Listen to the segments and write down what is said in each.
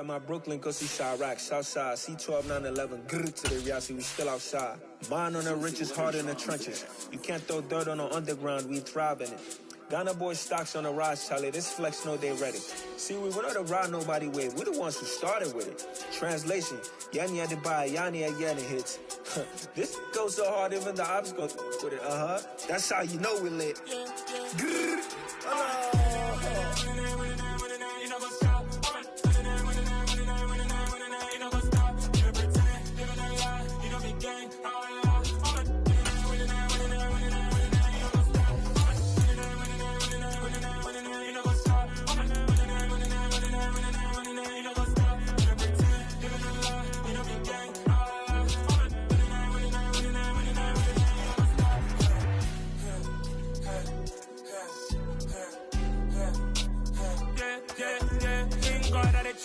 at my Brooklyn, go see Chirac, Southside, C12, 911, grrr to the Riasi, we still outside. Mine on the richest, heart in the trenches. You can't throw dirt on the underground, we thrive in it. Ghana boys stocks on the rise, Charlie, this flex know they ready. See, we went on to ride nobody with, we the ones who started with it. Translation, Yanni had to buy, Yanni had Yanni hits. This goes so hard, even the ops go with it, That's how you know we lit. Grrr.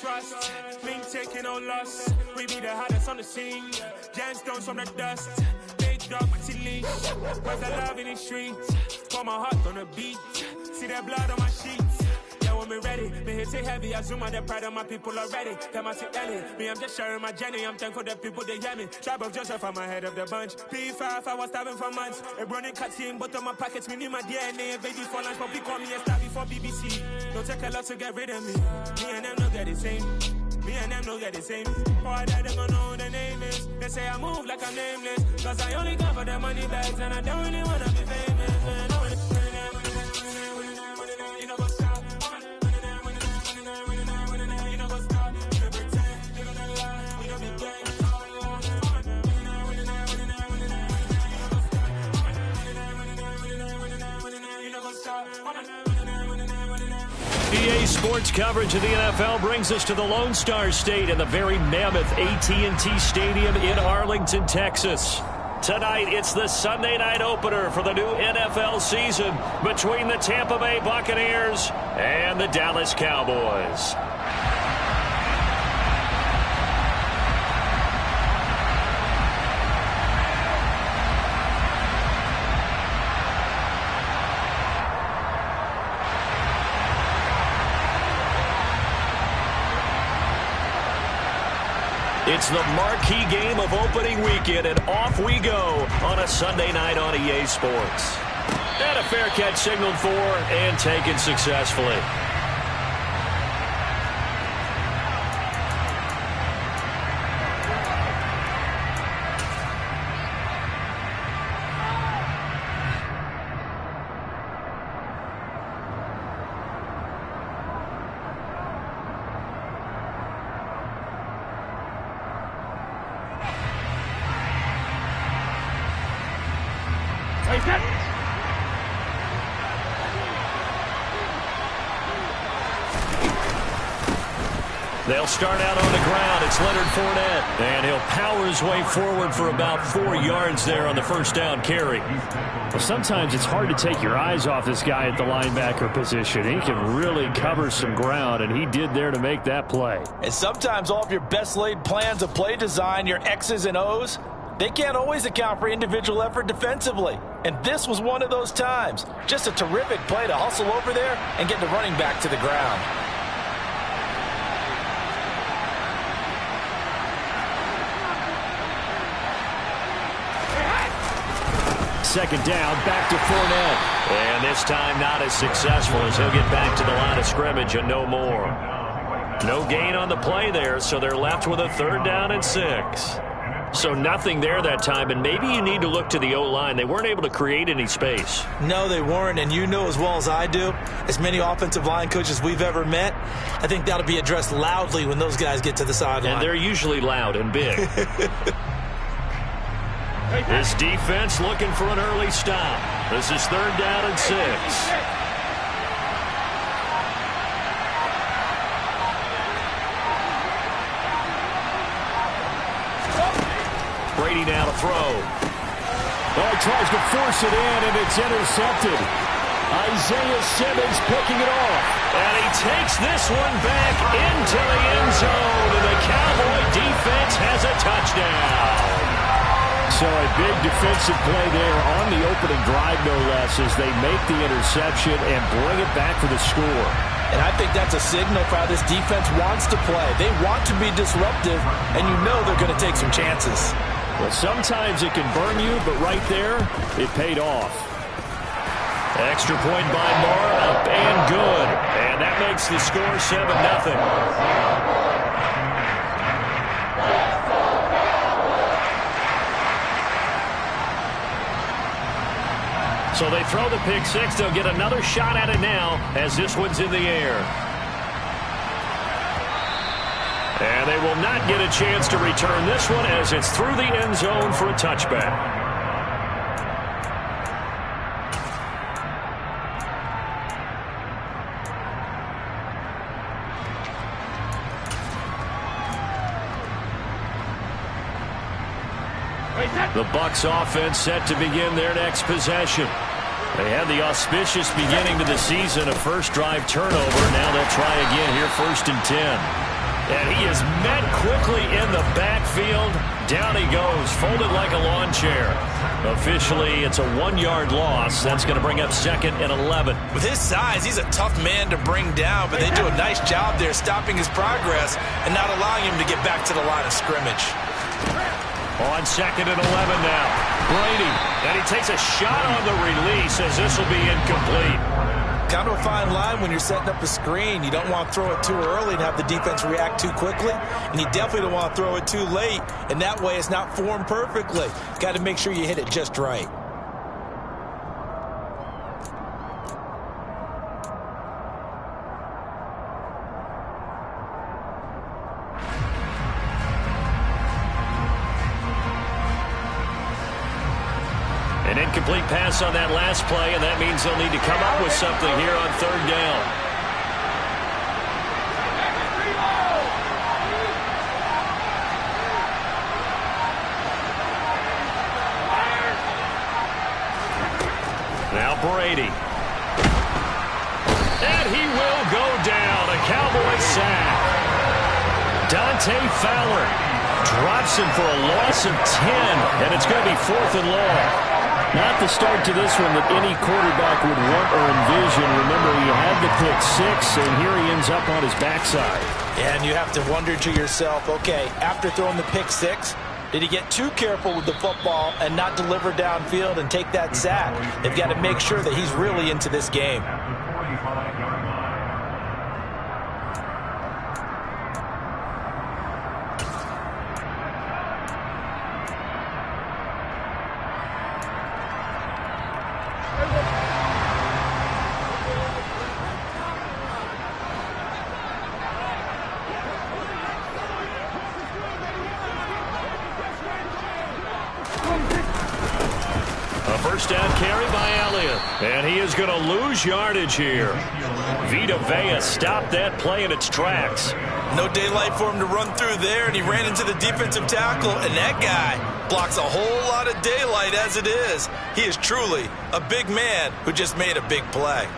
Trust, me taking no loss. We be the hottest on the scene. Gemstones from the dust. Big dog with your leash. Where's the love in the streets? Pour my heart on the beat. See that blood on my sheets. Yeah, when we ready, me hit it heavy. I zoom out the pride of my people already. Them I see Ellie. Me, I'm just sharing my journey. I'm thankful that people they hear me. Tribe of Joseph, I'm ahead of the bunch. P5, I was starving for months. A running cutscene, but on my pockets, me need my DNA. Baby for lunch, but we call me a star before BBC. Don't take a lot to get rid of me. Me and them don't get the same. Me and them don't get the same. Boy, that they gonna know who the name is. They say I move like I'm nameless. Cause I only come for the money bags and I don't really wanna be famous. Man. You know what's up? You know what's up? You pretend, you gonna lie. We don't be gang. You know what's up? EA Sports coverage of the NFL brings us to the Lone Star State in the very mammoth AT&T Stadium in Arlington, Texas. Tonight, it's the Sunday night opener for the new NFL season between the Tampa Bay Buccaneers and the Dallas Cowboys. It's the marquee game of opening weekend, and off we go on a Sunday night on EA Sports. And a fair catch signaled for and taken successfully. They'll start out on the ground. It's Leonard Fournette. And he'll power his way forward for about 4 yards there on the first down carry. Well, sometimes it's hard to take your eyes off this guy at the linebacker position. He can really cover some ground, and he did there to make that play. And sometimes all of your best laid plans of play design, your X's and O's, they can't always account for individual effort defensively. And this was one of those times. Just a terrific play to hustle over there and get the running back to the ground. Second down, back to Fournette. And this time not as successful as he'll get back to the line of scrimmage and no more. No gain on the play there, so they're left with a 3rd down and 6. So nothing there that time, and maybe you need to look to the O-line. They weren't able to create any space. No, they weren't, and you know as well as I do, as many offensive line coaches we've ever met, I think that'll be addressed loudly when those guys get to the sideline. And they're usually loud and big. This defense looking for an early stop. This is 3rd down and 6. Brady now to throw. Oh, he tries to force it in, and it's intercepted. Isaiah Simmons picking it off. And he takes this one back into the end zone, and the Cowboy defense has a touchdown. So a big defensive play there on the opening drive, no less, as they make the interception and bring it back for the score. And I think that's a signal for how this defense wants to play. They want to be disruptive, and you know they're going to take some chances. Well, sometimes it can burn you, but right there, it paid off. Extra point by Moore, up and good. And that makes the score 7-0. So they throw the pick six. They'll get another shot at it now as this one's in the air. And they will not get a chance to return this one as it's through the end zone for a touchback. The Bucs offense set to begin their next possession. They had the auspicious beginning to the season, a first drive turnover. Now they'll try again here, 1st and 10. And he is met quickly in the backfield. Down he goes, folded like a lawn chair. Officially, it's a 1-yard loss. That's going to bring up 2nd and 11. With his size, he's a tough man to bring down, but they do a nice job there stopping his progress and not allowing him to get back to the line of scrimmage. On 2nd and 11 now. Brady, and he takes a shot on the release as this will be incomplete. Kind of a fine line when you're setting up a screen. You don't want to throw it too early and have the defense react too quickly, and you definitely don't want to throw it too late, and that way it's not formed perfectly. Got to make sure you hit it just right. An incomplete pass on that last play, and that means they'll need to come up with something here on 3rd down. Now Brady. And he will go down. A Cowboy sack. Dante Fowler drops him for a loss of 10, and it's going to be 4th and long. Not the start to this one that any quarterback would want or envision. Remember, he had the pick six, and here he ends up on his backside. And you have to wonder to yourself, okay, after throwing the pick six, did he get too careful with the football and not deliver downfield and take that sack? They've got to make sure that he's really into this game. First down carry by Elliott. And he is going to lose yardage here. Vita Vea stopped that play in its tracks. No daylight for him to run through there, and he ran into the defensive tackle, and that guy blocks a whole lot of daylight as it is. He is truly a big man who just made a big play.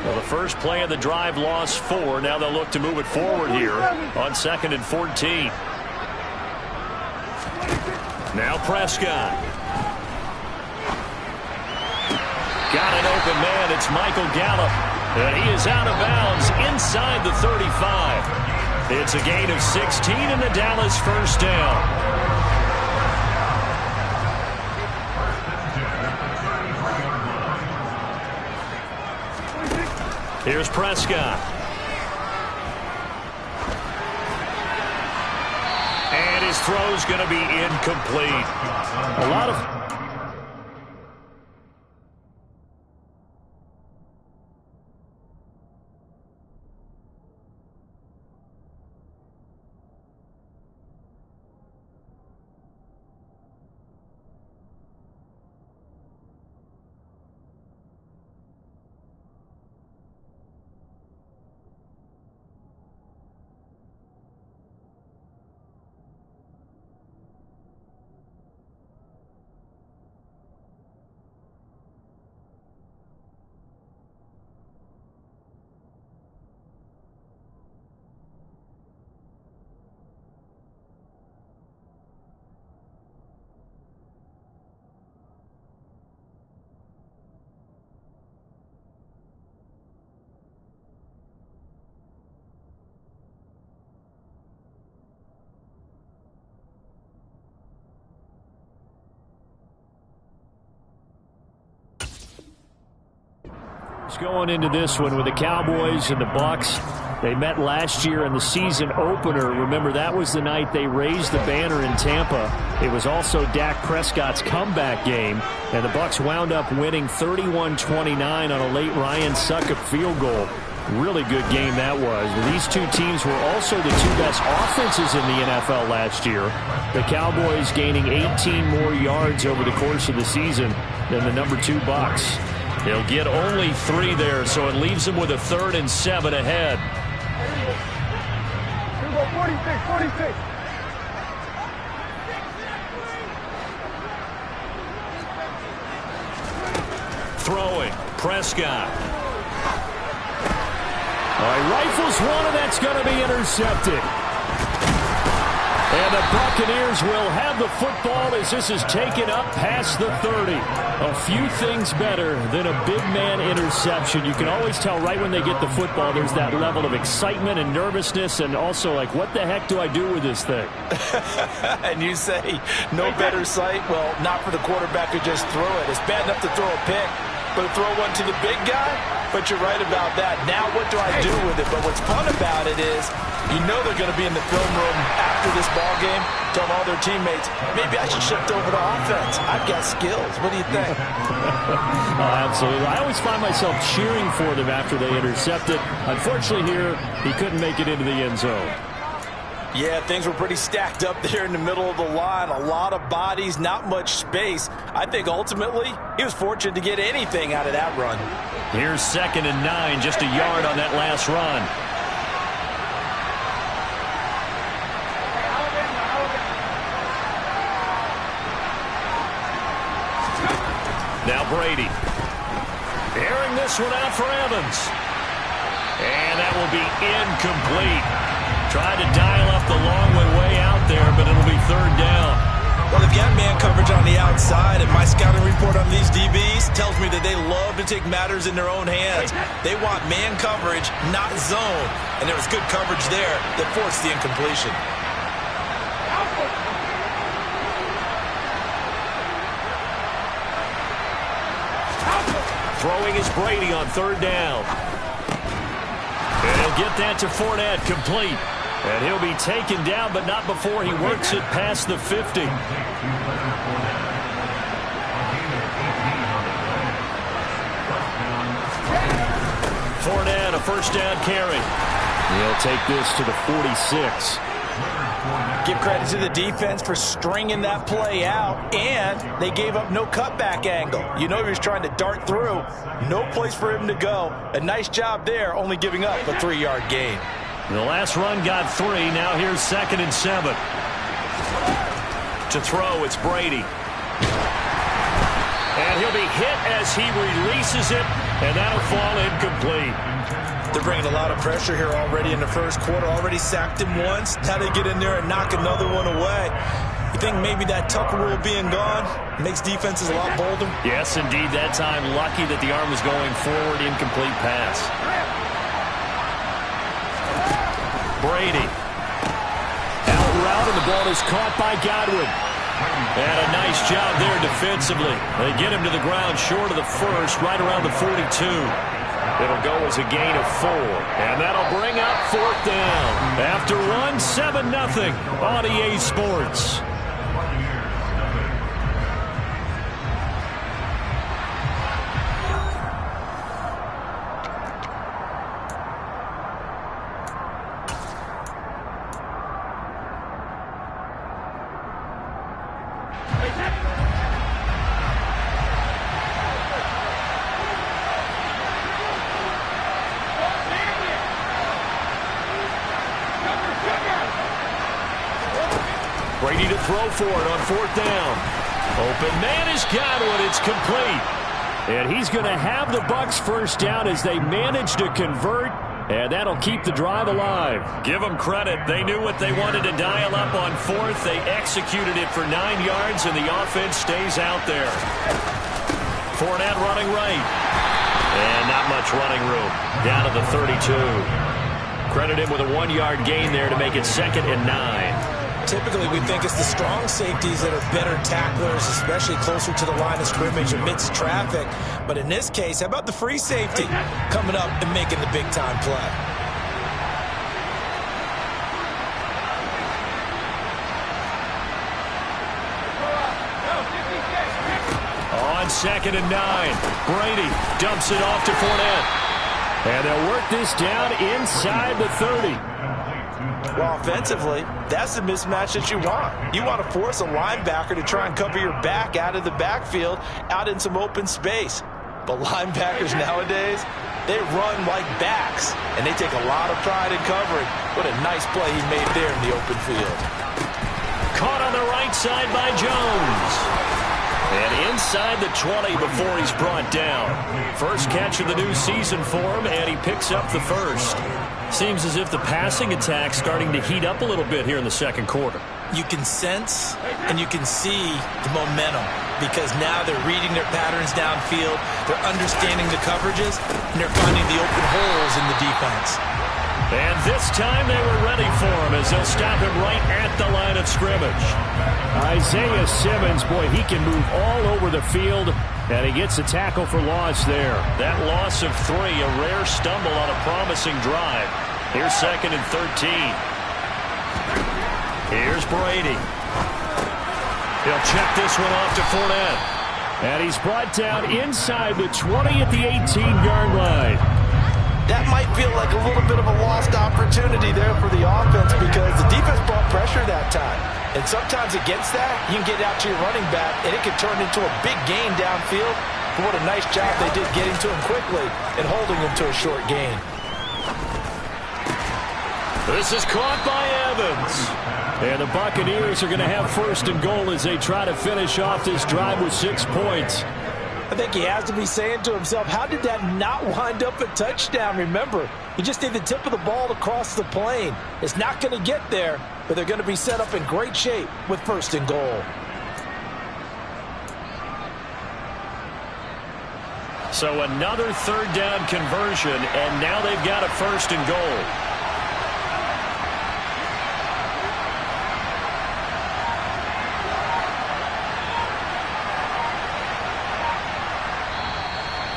Well, the first play of the drive lost 4. Now they'll look to move it forward here on 2nd and 14. Now Prescott. Got an open man. It's Michael Gallup. And he is out of bounds inside the 35. It's a gain of 16 and the Dallas first down. Here's Prescott. And his throw's going to be incomplete. A lot of... Going into this one with the Cowboys and the Bucs. They met last year in the season opener. Remember, that was the night they raised the banner in Tampa. It was also Dak Prescott's comeback game, and the Bucs wound up winning 31-29 on a late Ryan Succop field goal. Really good game that was. These two teams were also the two best offenses in the NFL last year. The Cowboys gaining 18 more yards over the course of the season than the number 2 Bucs. He'll get only 3 there, so it leaves him with a 3rd and 7 ahead. 46. Throwing, Prescott. Rifles one, and that's going to be intercepted. And the Buccaneers will have the football as this is taken up past the 30. A few things better than a big man interception. You can always tell right when they get the football, there's that level of excitement and nervousness, and also like, what the heck do I do with this thing? And you say no better sight? Well, not for the quarterback who just threw it. It's bad enough to throw a pick, but to throw one to the big guy? But you're right about that. Now what do I do with it? But what's fun about it is you know they're going to be in the film room after this ball game, telling all their teammates, maybe I should shift over to offense. I've got skills. What do you think? Absolutely. I always find myself cheering for them after they intercept it. Unfortunately here, he couldn't make it into the end zone. Yeah, things were pretty stacked up there in the middle of the line. A lot of bodies, not much space. I think ultimately he was fortunate to get anything out of that run. Here's 2nd and 9, just a yard on that last run. Now Brady. Airing this one out for Evans. And that will be incomplete. Tried to dial up the long way out there, but it'll be 3rd down. Well, they've got man coverage on the outside, and my scouting report on these DBs tells me that they love to take matters in their own hands. They want man coverage, not zone. And there was good coverage there that forced the incompletion. Throwing is Brady on 3rd down. And he'll get that to Fournette, complete. And he'll be taken down, but not before he works it past the 50. Fournette, a 1st down carry. He'll take this to the 46. Give credit to the defense for stringing that play out, and they gave up no cutback angle. You know he was trying to dart through. No place for him to go. A nice job there, only giving up a 3-yard gain. The last run got 3. Now here's 2nd and 7. To throw, it's Brady. And he'll be hit as he releases it, and that'll fall incomplete. They're bringing a lot of pressure here already in the first quarter. Already sacked him once. Now they get in there and knock another one away. You think maybe that Tucker rule being gone makes defenses a lot bolder? Yes, indeed. That time, lucky that the arm was going forward. Incomplete pass. Brady. Out route, and the ball is caught by Godwin. And a nice job there defensively. They get him to the ground short of the 1st, right around the 42. It'll go as a gain of 4. And that'll bring up 4th down. After one, 7-0 on EA Sports. Brady to throw for it on 4th down. Open man is Godwin. It's complete. And he's going to have the Bucs 1st down as they manage to convert, and that'll keep the drive alive. Give them credit. They knew what they wanted to dial up on 4th. They executed it for 9 yards, and the offense stays out there. Fournette running right. And not much running room. Down to the 32. Credit him with a 1-yard gain there to make it 2nd and 9. typically we think it's the strong safeties that are better tacklers, especially closer to the line of scrimmage amidst traffic. But in this case, how about the free safety coming up and making the big-time play? On 2nd and 9, Brady dumps it off to Fournette. And they'll work this down inside the 30. Well, offensively, that's the mismatch that you want. You want to force a linebacker to try and cover your back out of the backfield, out in some open space. But linebackers nowadays, they run like backs, and they take a lot of pride in covering. What a nice play he made there in the open field. Caught on the right side by Jones. And inside the 20 before he's brought down. First catch of the new season for him, and he picks up the first. Seems as if the passing attack's starting to heat up a little bit here in the second quarter. You can sense and you can see the momentum because now they're reading their patterns downfield, they're understanding the coverages, and they're finding the open holes in the defense. And this time they were ready for him as they'll stop him right at the line of scrimmage. Isaiah Simmons, boy, he can move all over the field, and he gets a tackle for loss there. That loss of 3, a rare stumble on a promising drive. Here's 2nd and 13. Here's Brady. He'll check this one off to Fournette. And he's brought down inside the 20 at the 18-yard line. That might feel like a little bit of a lost opportunity there for the offense because the defense brought pressure that time. And sometimes against that, you can get out to your running back, and it can turn into a big gain downfield. But what a nice job they did getting to him quickly and holding him to a short gain. This is caught by Evans. And the Buccaneers are going to have 1st and goal as they try to finish off this drive with 6 points. I think he has to be saying to himself, how did that not wind up a touchdown? Remember, he just need the tip of the ball to cross the plane. It's not going to get there, but they're going to be set up in great shape with 1st and goal. So another 3rd down conversion, and now they've got a 1st and goal.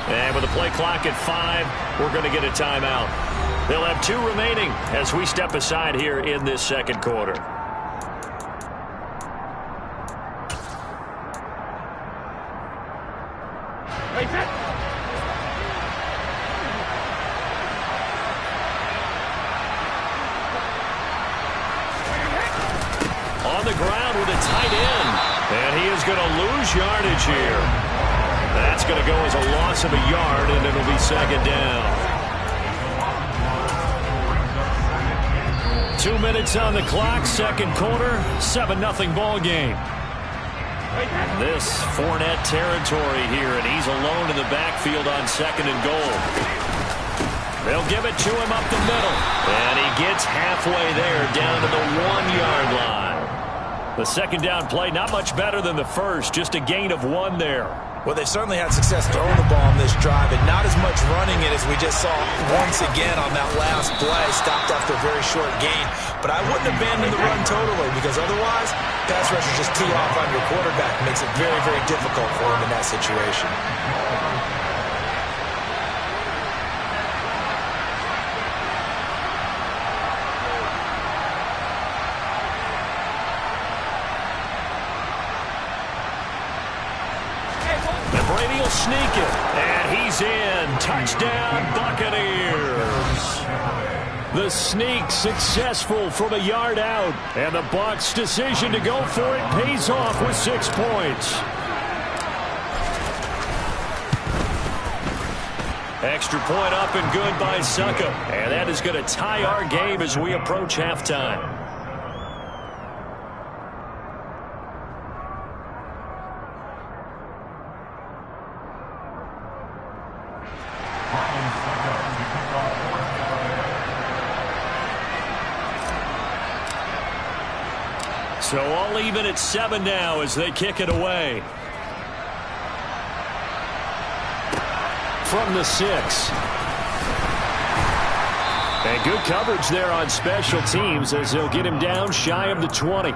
And with the play clock at 5, we're going to get a timeout. They'll have 2 remaining as we step aside here in this second quarter. On the ground with a tight end. And he is going to lose yardage here. That's going to go as a loss of a yard, and it'll be 2nd down. 2 minutes on the clock, second quarter, 7-0 ball game. This Fournette territory here, and he's alone in the backfield on 2nd and goal. They'll give it to him up the middle, and he gets halfway there down to the 1-yard line. The 2nd down play, not much better than the first, just a gain of 1 there. Well, they certainly had success throwing the ball in this drive, and not as much running it as we just saw once again on that last play. Stopped after a very short gain. But I wouldn't abandon the run totally because otherwise, pass rushers just tee off on your quarterback. Makes it very, very difficult for him in that situation. Brady will sneak it, and he's in. Touchdown, Buccaneers. The sneak successful from a yard out, and the Bucs' decision to go for it pays off with 6 points. Extra point up and good by Suckup, and that is going to tie our game as we approach halftime. So all even at 7 now as they kick it away. From the 6. And good coverage there on special teams as they'll get him down shy of the 20.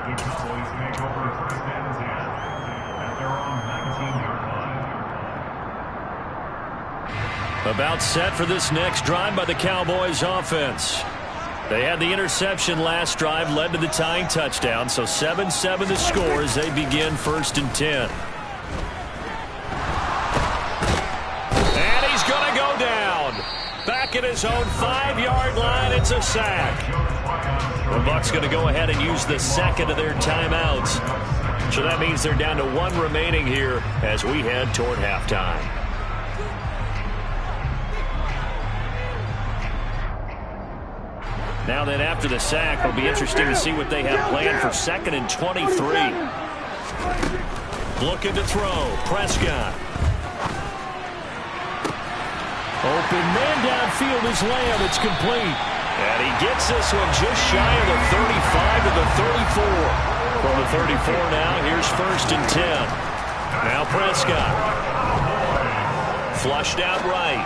About set for this next drive by the Cowboys offense. They had the interception last drive, led to the tying touchdown, so 7-7 the score as they begin 1st and 10. And he's going to go down. Back at his own 5-yard line, it's a sack. The Bucs going to go ahead and use the second of their timeouts. So that means they're down to 1 remaining here as we head toward halftime. Now then, after the sack, it'll be interesting to see what they have planned for 2nd and 23. Looking to throw. Prescott. Open man downfield is Lamb. It's complete. And he gets this one just shy of the 35 to the 34. From the 34 now, here's 1st and 10. Now Prescott. Flushed out right.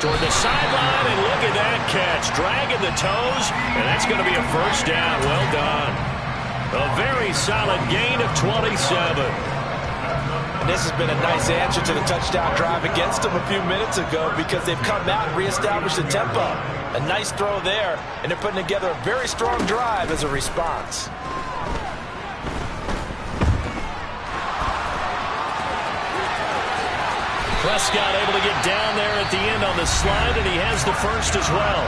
Toward the sideline, and look at that catch. Dragging the toes, and that's going to be a 1st down. Well done. A very solid gain of 27. And this has been a nice answer to the touchdown drive against them a few minutes ago because they've come out and reestablished the tempo. A nice throw there, and they're putting together a very strong drive as a response. Prescott able to get down there at the end on the slide, and he has the 1st as well.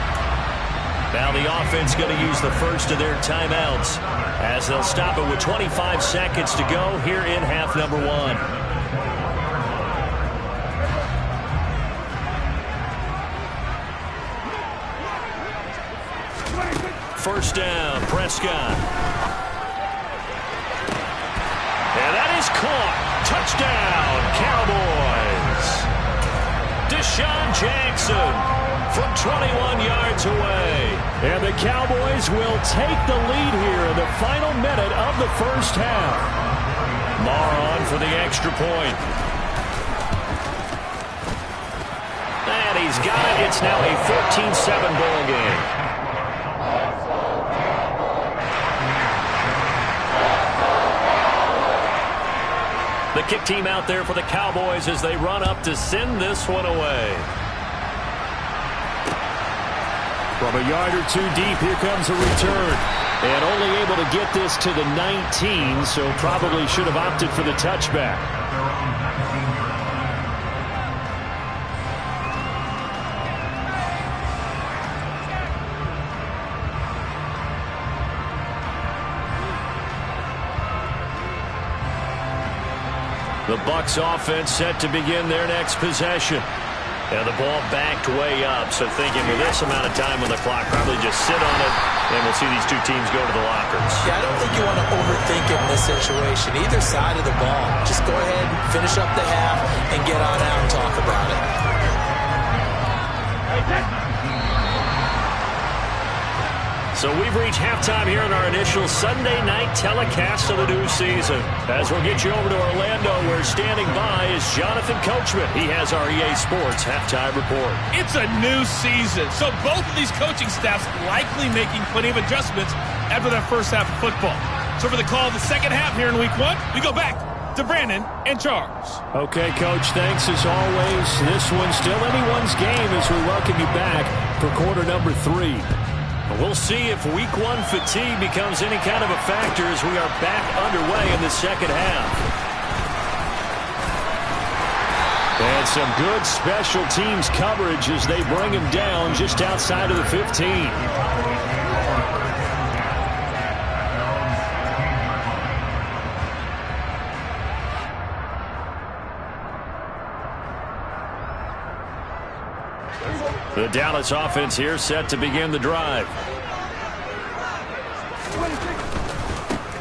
Now the offense going to use the 1st of their timeouts as they'll stop it with 25 seconds to go here in half number 1. 1st down, Prescott. And that is caught. Touchdown, Cowboys. Deshaun Jackson from 21 yards away. And the Cowboys will take the lead here in the final minute of the 1st half. Marr on for the extra point. And he's got it. It's now a 14-7 ball game. The kick team out there for the Cowboys as they run up to send this one away. From a yard or 2 deep, here comes a return. And only able to get this to the 19, so probably should have opted for the touchback. The Bucs offense set to begin their next possession. And the ball backed way up, so thinking with this amount of time on the clock, probably just sit on it, and we'll see these two teams go to the lockers. Yeah, I don't think you want to overthink it in this situation. Either side of the ball. Just go ahead and finish up the half and get on out and talk about it. So we've reached halftime here in our initial Sunday night telecast of the new season. As we'll get you over to Orlando, where standing by is Jonathan Coachman. He has our EA Sports halftime report. It's a new season, so both of these coaching staffs likely making plenty of adjustments after that first half of football. So for the call of the second half here in week 1, we go back to Brandon and Charles. Okay, Coach, thanks as always. This one's still anyone's game as we welcome you back for quarter number 3. We'll see if week 1 fatigue becomes any kind of a factor as we are back underway in the second half. And some good special teams coverage as they bring him down just outside of the 15. The Dallas offense here set to begin the drive.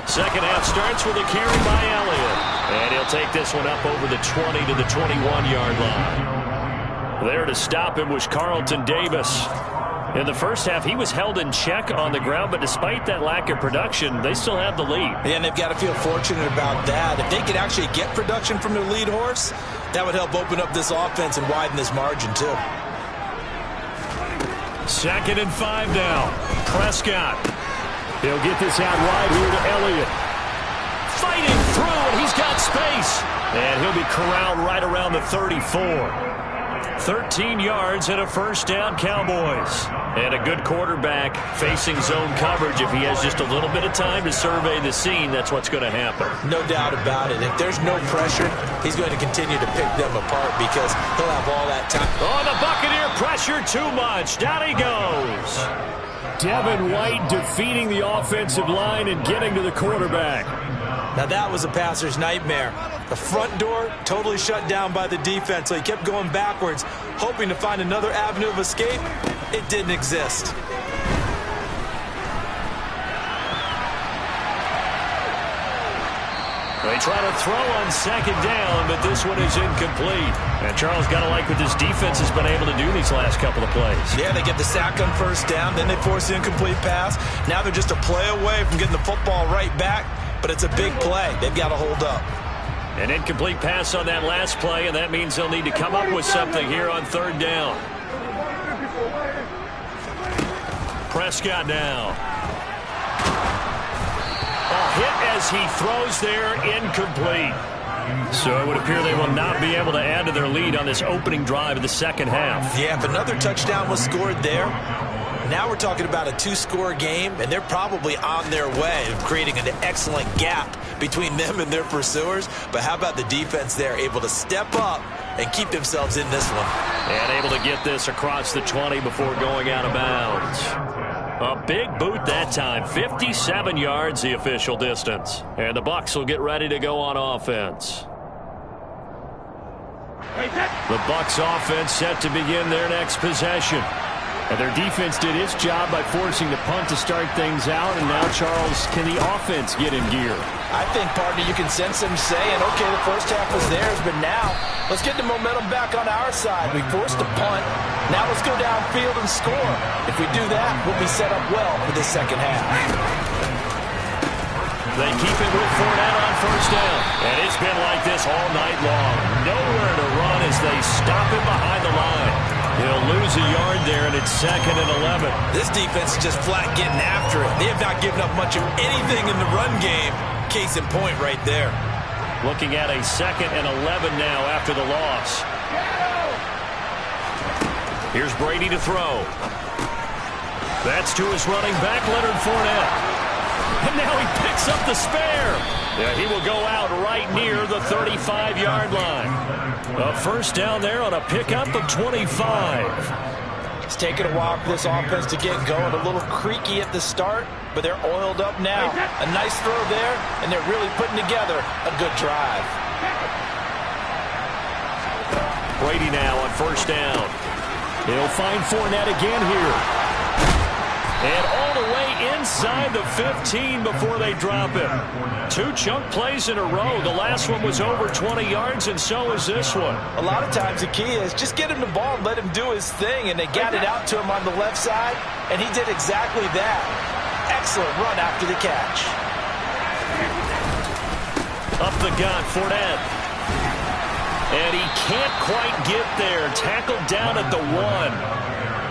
Second half starts with a carry by Elliott. And he'll take this one up over the 20 to the 21-yard line. There to stop him was Carlton Davis. In the first half, he was held in check on the ground, but despite that lack of production, they still have the lead. And they've got to feel fortunate about that. If they could actually get production from their lead horse, that would help open up this offense and widen this margin, too. 2nd and 5 now. Prescott. He'll get this out wide here to Elliott. Fighting through, and he's got space. And he'll be corralled right around the 34. 13 yards and a first down, Cowboys. And a good quarterback facing zone coverage. If he has just a little bit of time to survey the scene, that's what's going to happen. No doubt about it. If there's no pressure, he's going to continue to pick them apart because he'll have all that time. Oh, the Buccaneer pressure too much. Down he goes. Devin White defeating the offensive line and getting to the quarterback. Now that was a passer's nightmare. The front door totally shut down by the defense, so he kept going backwards, hoping to find another avenue of escape. It didn't exist. They try to throw on 2nd down, but this one is incomplete. And Charles, got to like what this defense has been able to do these last couple of plays. Yeah, they get the sack on 1st down, then they force the incomplete pass. Now they're just a play away from getting the football right back, but it's a big play. They've got to hold up. An incomplete pass on that last play, and that means they'll need to come up with something here on 3rd down. Prescott now. A hit as he throws there, incomplete. So it would appear they will not be able to add to their lead on this opening drive of the 2nd half. Yeah, if another touchdown was scored there, now we're talking about a 2-score game, and they're probably on their way of creating an excellent gap between them and their pursuers. But how about the defense there, able to step up and keep themselves in this one? And able to get this across the 20 before going out of bounds. A big boot that time, 57 yards the official distance. And the Bucs will get ready to go on offense. The Bucs offense set to begin their next possession. And their defense did its job by forcing the punt to start things out. And now, Charles, can the offense get in gear? I think, partner, you can sense them saying, okay, the first half was theirs, but now let's get the momentum back on our side. We forced a punt. Now let's go downfield and score. If we do that, we'll be set up well for the 2nd half. They keep it with Fournette on 1st down. And it's been like this all night long. Nowhere to run as they stop him behind the line. He'll lose a yard there, and it's 2nd and 11. This defense is just flat getting after it. They have not given up much of anything in the run game. Case in point right there. Looking at a 2nd and 11 now after the loss. Here's Brady to throw. That's to his running back, Leonard Fournette. And now he picks up the spare. Yeah, he will go out right near the 35-yard line. A first down there on a pickup of 25. It's taken a while for this offense to get going. A little creaky at the start, but they're oiled up now. A nice throw there, and they're really putting together a good drive. Brady now on 1st down. He'll find Fournette again here. And all the way inside the 15 before they drop him. 2 chunk plays in a row. The last one was over 20 yards, and so is this one. A lot of times the key is just get him the ball and let him do his thing, and they got it out to him on the left side, and he did exactly that. Excellent run after the catch. Up the gut, Fournette. And he can't quite get there. Tackled down at the 1.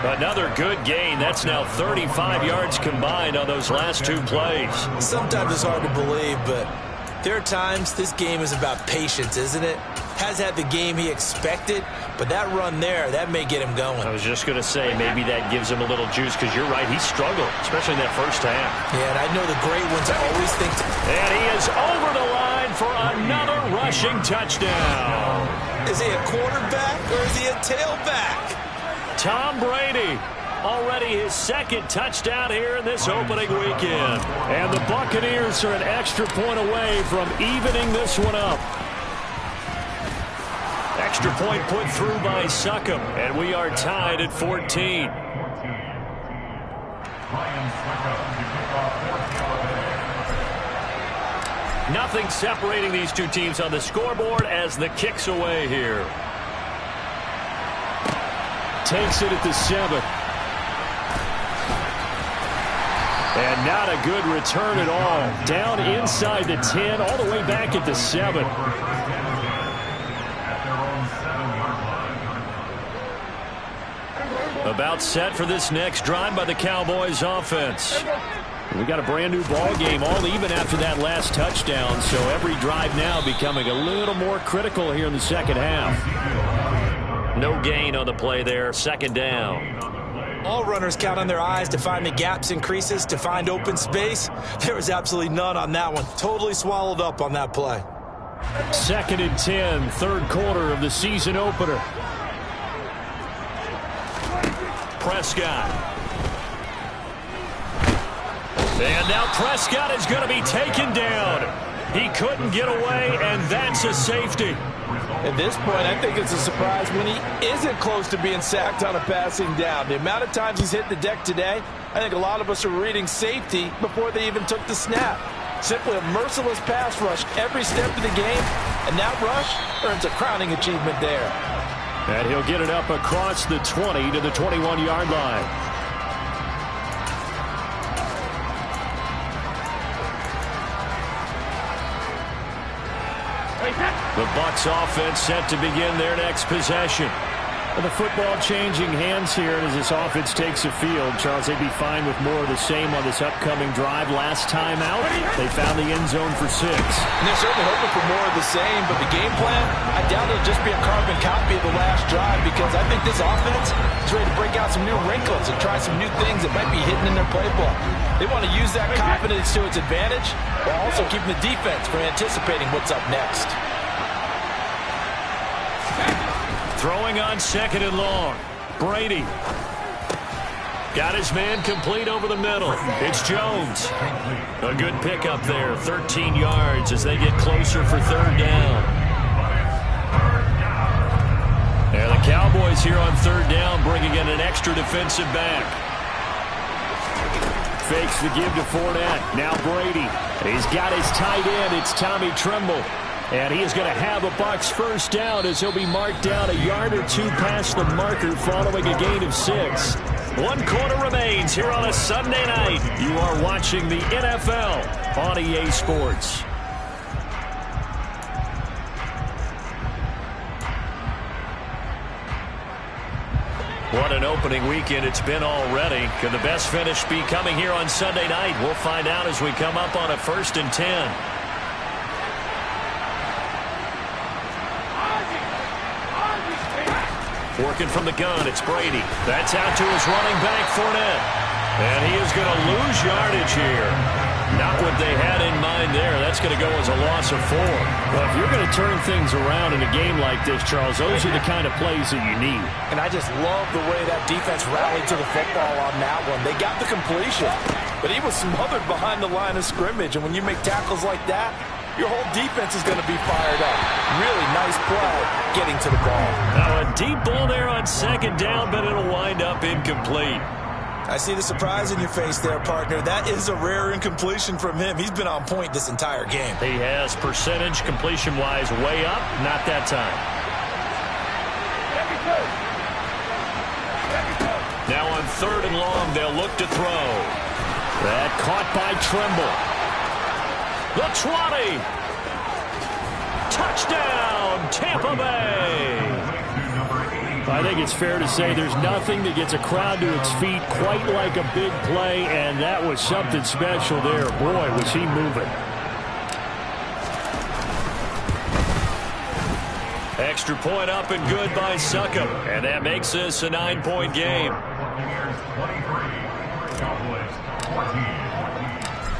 Another good gain. That's now 35 yards combined on those last 2 plays. Sometimes it's hard to believe, but there are times this game is about patience, isn't it? Has had the game he expected, but that run there, that may get him going. I was just going to say, maybe that gives him a little juice, because you're right, he struggled, especially in that first half. Yeah, and I know the great ones always think and he is over the line for another rushing touchdown. Is he a quarterback or is he a tailback? Tom Brady, already his 2nd touchdown here in this opening weekend. And the Buccaneers are an extra point away from evening this one up. Extra point put through by Succop, and we are tied at 14. Nothing separating these two teams on the scoreboard as the kick's away here. Takes it at the 7. And not a good return at all. Down inside the 10, all the way back at the 7. A About set for this next drive by the Cowboys offense. We got a brand new ball game, all even after that last touchdown, so every drive now becoming a little more critical here in the second half. No gain on the play there, second down. All runners count on their eyes to find the gaps and creases, to find open space. There was absolutely none on that one. Totally swallowed up on that play. 2nd and 10, third quarter of the season opener. Prescott. And now Prescott is going to be taken down. He couldn't get away, and that's a safety. At this point, I think it's a surprise when he isn't close to being sacked on a passing down. The amount of times he's hit the deck today, I think a lot of us are reading safety before they even took the snap. Simply a merciless pass rush every step of the game, and that rush earns a crowning achievement there. And he'll get it up across the 20 to the 21-yard line. The Bucs offense set to begin their next possession. Well, the football changing hands here as this offense takes the field. Charles, they'd be fine with more of the same on this upcoming drive. Last time out, they found the end zone for 6. And they're certainly hoping for more of the same, but the game plan, I doubt it'll just be a carbon copy of the last drive, because I think this offense is ready to break out some new wrinkles and try some new things that might be hidden in their playbook. They want to use that confidence to its advantage while also keeping the defense from anticipating what's up next. Throwing on 2nd and long. Brady. Got his man complete over the middle. It's Jones. A good pickup there. 13 yards as they get closer for 3rd down. And the Cowboys here on 3rd down bringing in an extra defensive back. Fakes the give to Fournette. Now Brady. He's got his tight end. It's Tommy Tremble. And he is going to have a Bucs first down as he'll be marked down a yard or 2 past the marker following a gain of 6. 1 quarter remains here on a Sunday night. You are watching the NFL on EA Sports. What an opening weekend it's been already. Could the best finish be coming here on Sunday night? We'll find out as we come up on a 1st and 10. Working from the gun, it's Brady. That's out to his running back, Fournette. And he is going to lose yardage here. Not what they had in mind there. That's going to go as a loss of 4. Well, if you're going to turn things around in a game like this, Charles, those are the kind of plays that you need. And I just love the way that defense rallied to the football on that one. They got the completion, but he was smothered behind the line of scrimmage. And when you make tackles like that, your whole defense is going to be fired up. Really nice play getting to the ball. Now a deep ball there on 2nd down, but it'll wind up incomplete. I see the surprise in your face there, partner. That is a rare incompletion from him. He's been on point this entire game. He has percentage completion-wise way up. Not that time. Now on 3rd and long, they'll look to throw. That caught by Tremble. The 20. Touchdown, Tampa Bay. I think it's fair to say there's nothing that gets a crowd to its feet quite like a big play, and that was something special there. Boy, was he moving. Extra point up and good by Succop, and that makes this a 9-point game.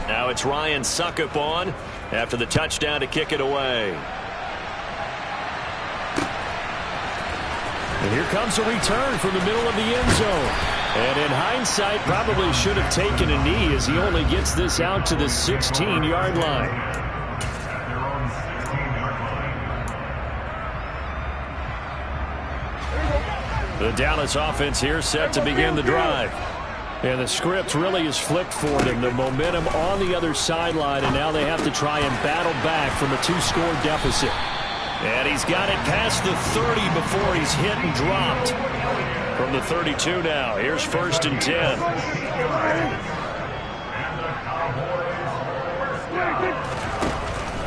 Now it's Ryan Succop on after the touchdown to kick it away. And here comes a return from the middle of the end zone. And in hindsight, probably should have taken a knee as he only gets this out to the 16-yard line. The Dallas offense here set to begin the drive. And the script really is flipped for them. The momentum on the other sideline, and now they have to try and battle back from a 2-score deficit. And he's got it past the 30 before he's hit and dropped. From the 32 now, here's 1st and 10.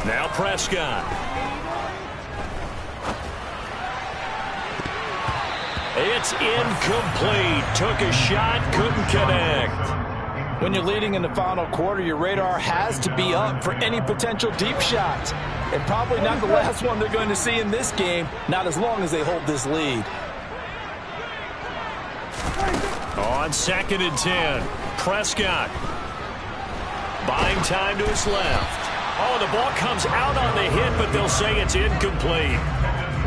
Now Prescott. It's incomplete. Took a shot, couldn't connect. When you're leading in the final quarter, your radar has to be up for any potential deep shots. And probably not the last one they're going to see in this game, not as long as they hold this lead. On 2nd and 10, Prescott. Buying time to his left. Oh, the ball comes out on the hit, but they'll say it's incomplete.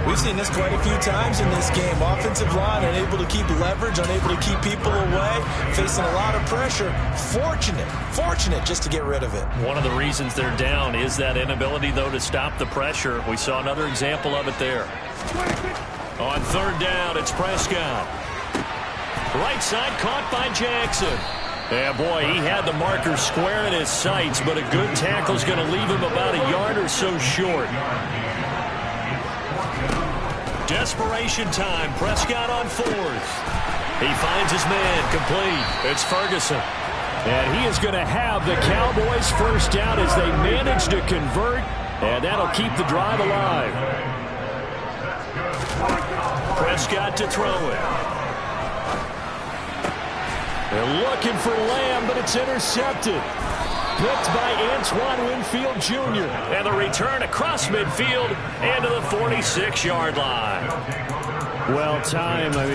We've seen this quite a few times in this game. Offensive line unable to keep leverage, unable to keep people away, facing a lot of pressure. Fortunate just to get rid of it. One of the reasons they're down is that inability, though, to stop the pressure. We saw another example of it there. On 3rd down, it's Prescott. Right side caught by Jackson. Yeah, boy, he had the marker square in his sights, but a good tackle is going to leave him about a yard or so short. Desperation time. Prescott on 4th. He finds his man complete. It's Ferguson. And he is going to have the Cowboys first down as they manage to convert, and that'll keep the drive alive. Prescott to throw it. They're looking for Lamb, but it's intercepted. Picked by Antoine Winfield Jr. And the return across midfield and to the 46-yard line. Well,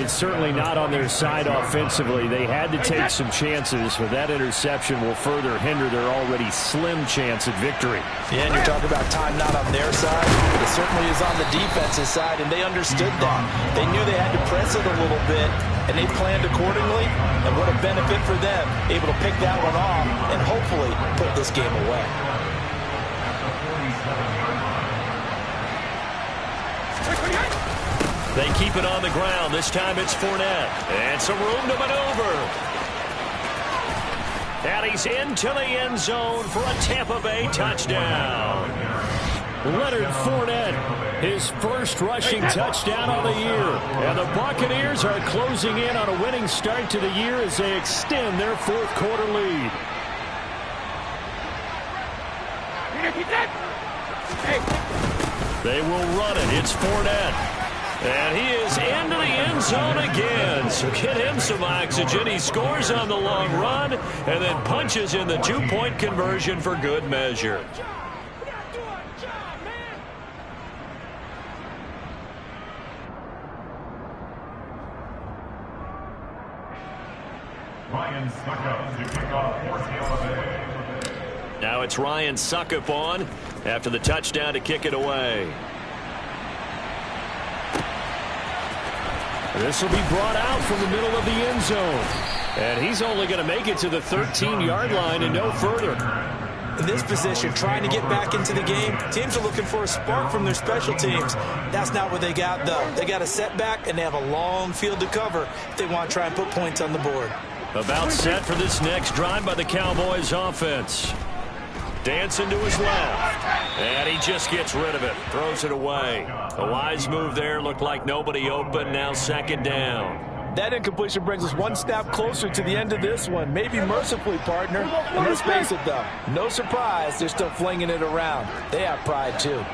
certainly not on their side offensively. They had to take some chances, but that interception will further hinder their already slim chance at victory. Yeah, and you're talking about time not on their side. It certainly is on the defensive side, and they understood that. They knew they had to press it a little bit, and they planned accordingly. And what a benefit for them, able to pick that one off and hopefully put this game away. They keep it on the ground. This time it's Fournette. And some room to maneuver. And he's into the end zone for a Tampa Bay touchdown. Leonard Fournette, his first rushing touchdown of the year. And the Buccaneers are closing in on a winning start to the year as they extend their 4th quarter lead. They will run it. It's Fournette. And he is into the end zone again. So get him some oxygen. He scores on the long run and then punches in the 2-point conversion for good measure. Now it's Ryan Suckup on after the touchdown to kick it away. This will be brought out from the middle of the end zone. And he's only going to make it to the 13-yard line and no further. In this position, trying to get back into the game, teams are looking for a spark from their special teams. That's not what they got, though. They got a setback, and they have a long field to cover if they want to try and put points on the board. About set for this next drive by the Cowboys offense. Dancing to his left. And he just gets rid of it. Throws it away. A wise move there. Looked like nobody open. Now 2nd down. That incompletion brings us one step closer to the end of this one. Maybe mercifully, partner. And let's face it, though. No surprise, they're still flinging it around. They have pride, too.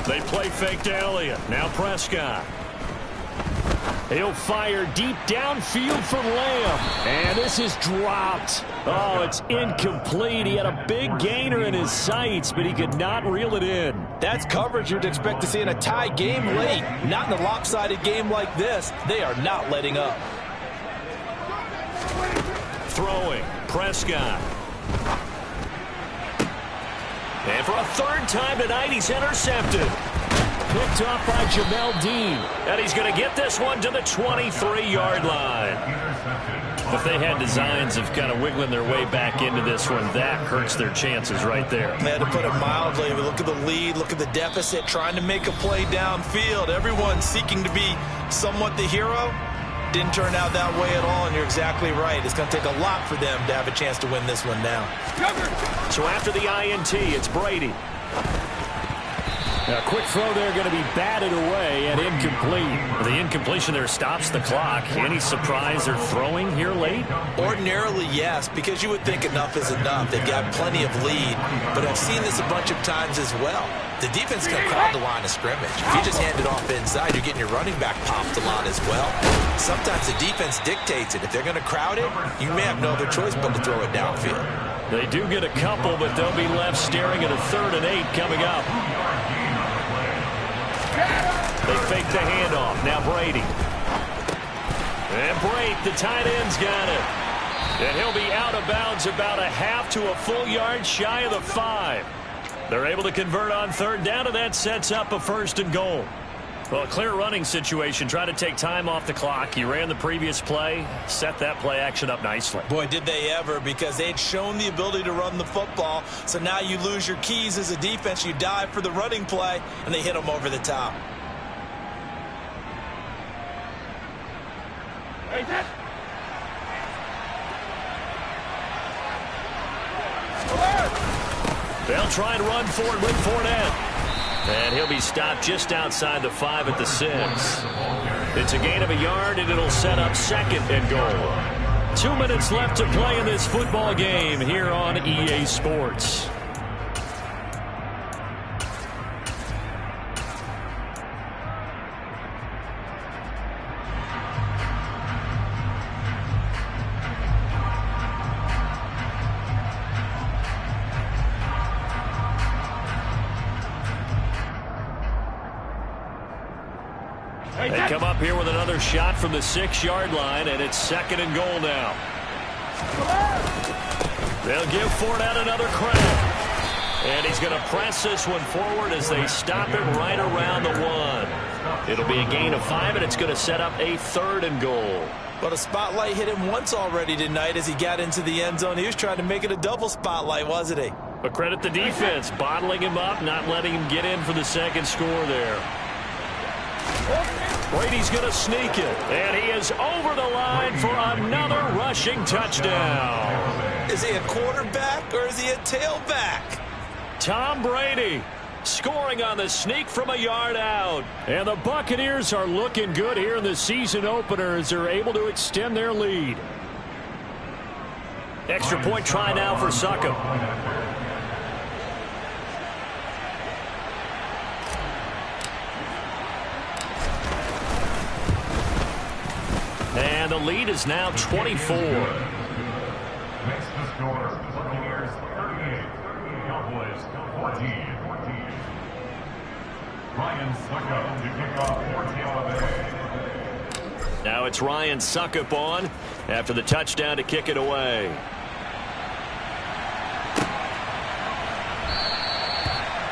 They play fake to Elliott. Now Prescott. He'll fire deep downfield for Lamb. And this is dropped. Oh, it's incomplete. He had a big gainer in his sights, but he could not reel it in. That's coverage you'd expect to see in a tie game late. Not in a lopsided game like this. They are not letting up. Throwing. Prescott. And for a 3rd time tonight, he's intercepted. Picked off by Jamel Dean. And he's going to get this one to the 23-yard line. If they had designs of kind of wiggling their way back into this one, that hurts their chances right there. They had to put it mildly. Look at the lead, look at the deficit, trying to make a play downfield. Everyone seeking to be somewhat the hero. Didn't turn out that way at all, and you're exactly right. It's going to take a lot for them to have a chance to win this one now. So after the INT, it's Brady. A quick throw there going to be batted away and incomplete. The incompletion there stops the clock. Any surprise they're throwing here late? Ordinarily, yes, because you would think enough is enough. They've got plenty of lead, but I've seen this a bunch of times as well. The defense can crowd the line of scrimmage. If you just hand it off inside, you're getting your running back popped a lot as well. Sometimes the defense dictates it. If they're going to crowd it, you may have no other choice but to throw it downfield. They do get a couple, but they'll be left staring at a 3rd and 8 coming up. They fake the handoff. Now Brady. And Brate, the tight end's got it. And he'll be out of bounds about a half to a full yard shy of the 5. They're able to convert on 3rd down, and that sets up a 1st and goal. Well, a clear running situation. Try to take time off the clock. He ran the previous play, set that play action up nicely. Boy, did they ever, because they'd shown the ability to run the football. So now you lose your keys as a defense. You dive for the running play, and they hit them over the top. They'll try and run forward with Fournette. And he'll be stopped just outside the 5 at the 6. It's a gain of a yard, and it'll set up 2nd and goal. 2 minutes left to play in this football game here on EA Sports. They come up here with another shot from the 6-yard line, and it's 2nd and goal now. They'll give Fournette another crack. And he's going to press this one forward as they stop it right around the 1. It'll be a gain of 5, and it's going to set up a 3rd and goal. Well, the spotlight hit him once already tonight as he got into the end zone. He was trying to make it a double spotlight, wasn't he? But credit the defense, bottling him up, not letting him get in for the 2nd score there. Brady's going to sneak it, and he is over the line for another rushing touchdown. Is he a quarterback or is he a tailback? Tom Brady scoring on the sneak from a yard out. And the Buccaneers are looking good here in the season opener as they're able to extend their lead. Extra point try now for Succop. And the lead is now 24. Makes the score, Buccaneers 38, Cowboys 14. Ryan Succop to kick off for Tampa Bay. Now it's Ryan Succop on after the touchdown to kick it away.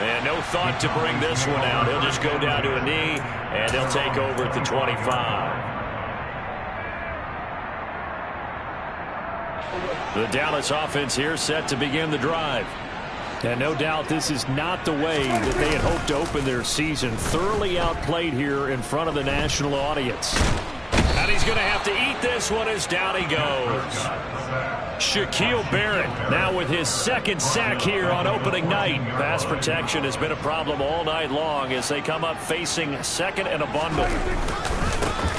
And no thought to bring this one out. He'll just go down to a knee, and they'll take over at the 25. The Dallas offense here set to begin the drive. And no doubt this is not the way that they had hoped to open their season. Thoroughly outplayed here in front of the national audience. And he's going to have to eat this one as down he goes. Shaquille Barrett now with his 2nd sack here on opening night. Pass protection has been a problem all night long as they come up facing 2nd and a bundle.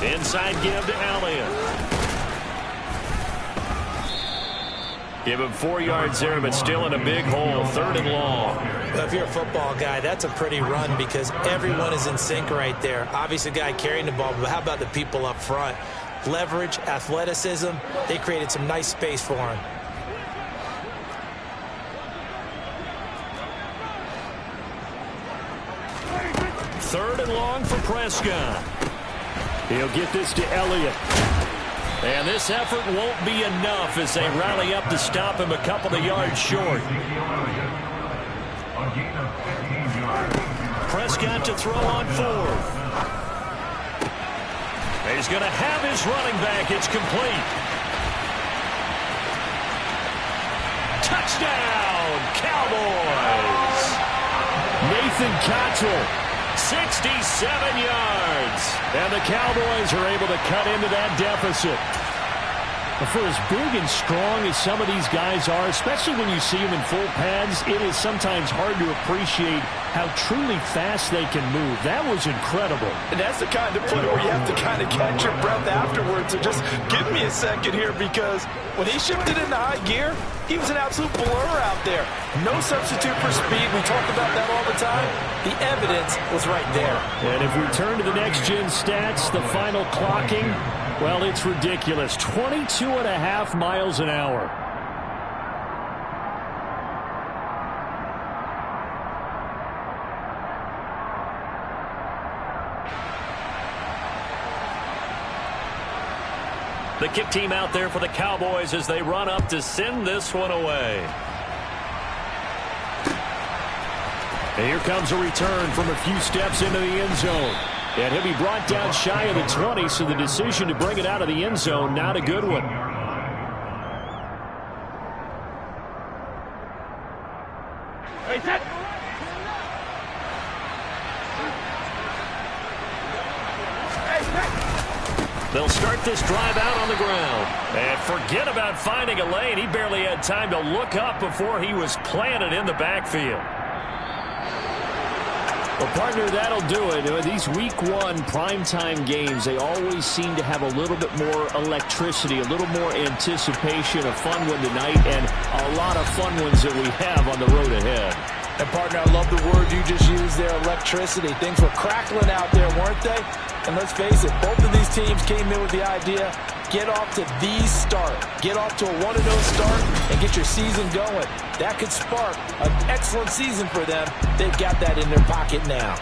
Inside give to Elliott. Give him 4 yards there, but still in a big hole. 3rd and long. Well, if you're a football guy, that's a pretty run because everyone is in sync right there. Obviously, the guy carrying the ball, but how about the people up front? Leverage, athleticism, they created some nice space for him. Third and long for Prescott. He'll get this to Elliott. And this effort won't be enough as they rally up to stop him a couple of yards short. Prescott to throw on 4th. He's going to have his running back. It's complete. Touchdown, Cowboys. Nathan Cottrell. 67 yards. And the Cowboys are able to cut into that deficit. For as big and strong as some of these guys are, especially when you see them in full pads, it is sometimes hard to appreciate how truly fast they can move. That was incredible. And that's the kind of play where you have to kind of catch your breath afterwards. So just give me a second here, because when he shifted into high gear, he was an absolute blur out there. No substitute for speed. We talk about that all the time. The evidence was right there. And if we turn to the next-gen stats, the final clocking, well, it's ridiculous. 22.5 miles an hour. The kick team out there for the Cowboys as they run up to send this one away. And here comes a return from a few steps into the end zone. And he'll be brought down shy of the 20, so the decision to bring it out of the end zone, not a good one. They'll start this drive out on the ground. And forget about finding a lane. He barely had time to look up before he was planted in the backfield. Well, partner, that'll do it. These Week 1 primetime games, they always seem to have a little bit more electricity, a little more anticipation, a fun one tonight, and a lot of fun ones that we have on the road ahead. And, partner, I love the word you just used there, electricity. Things were crackling out there, weren't they? And let's face it, both of these teams came in with the idea, get off to the start. Get off to a 1-0 start and get your season going. That could spark an excellent season for them. They've got that in their pocket now.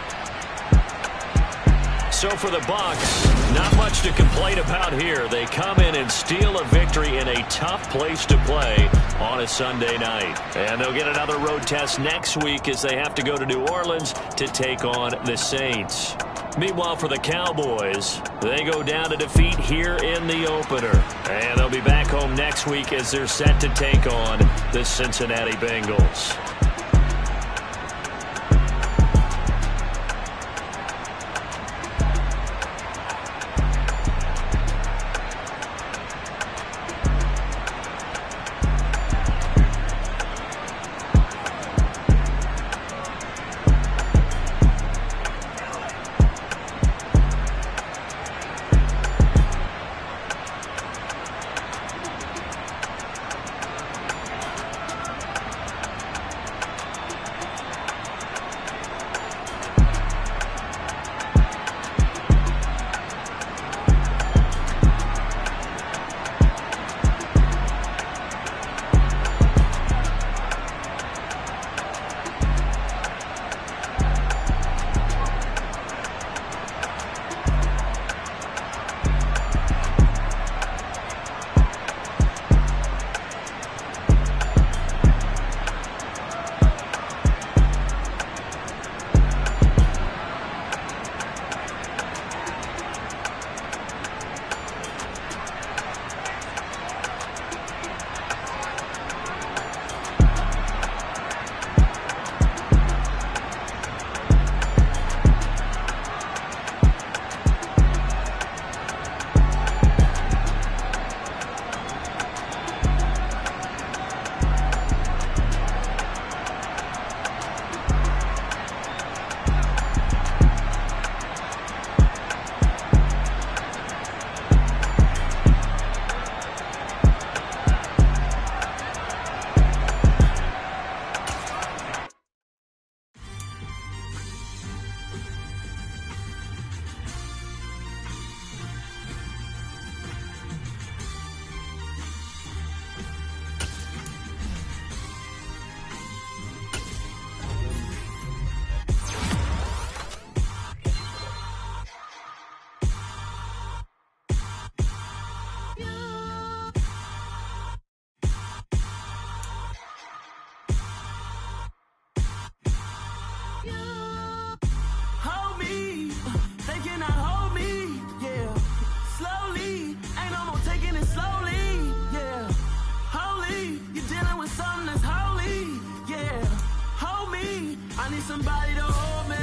So for the Bucs, not much to complain about here. They come in and steal a victory in a tough place to play on a Sunday night. And they'll get another road test next week as they have to go to New Orleans to take on the Saints. Meanwhile, for the Cowboys, they go down to defeat here in the opener. And they'll be back home next week as they're set to take on the Cincinnati Bengals. Somebody to hold me.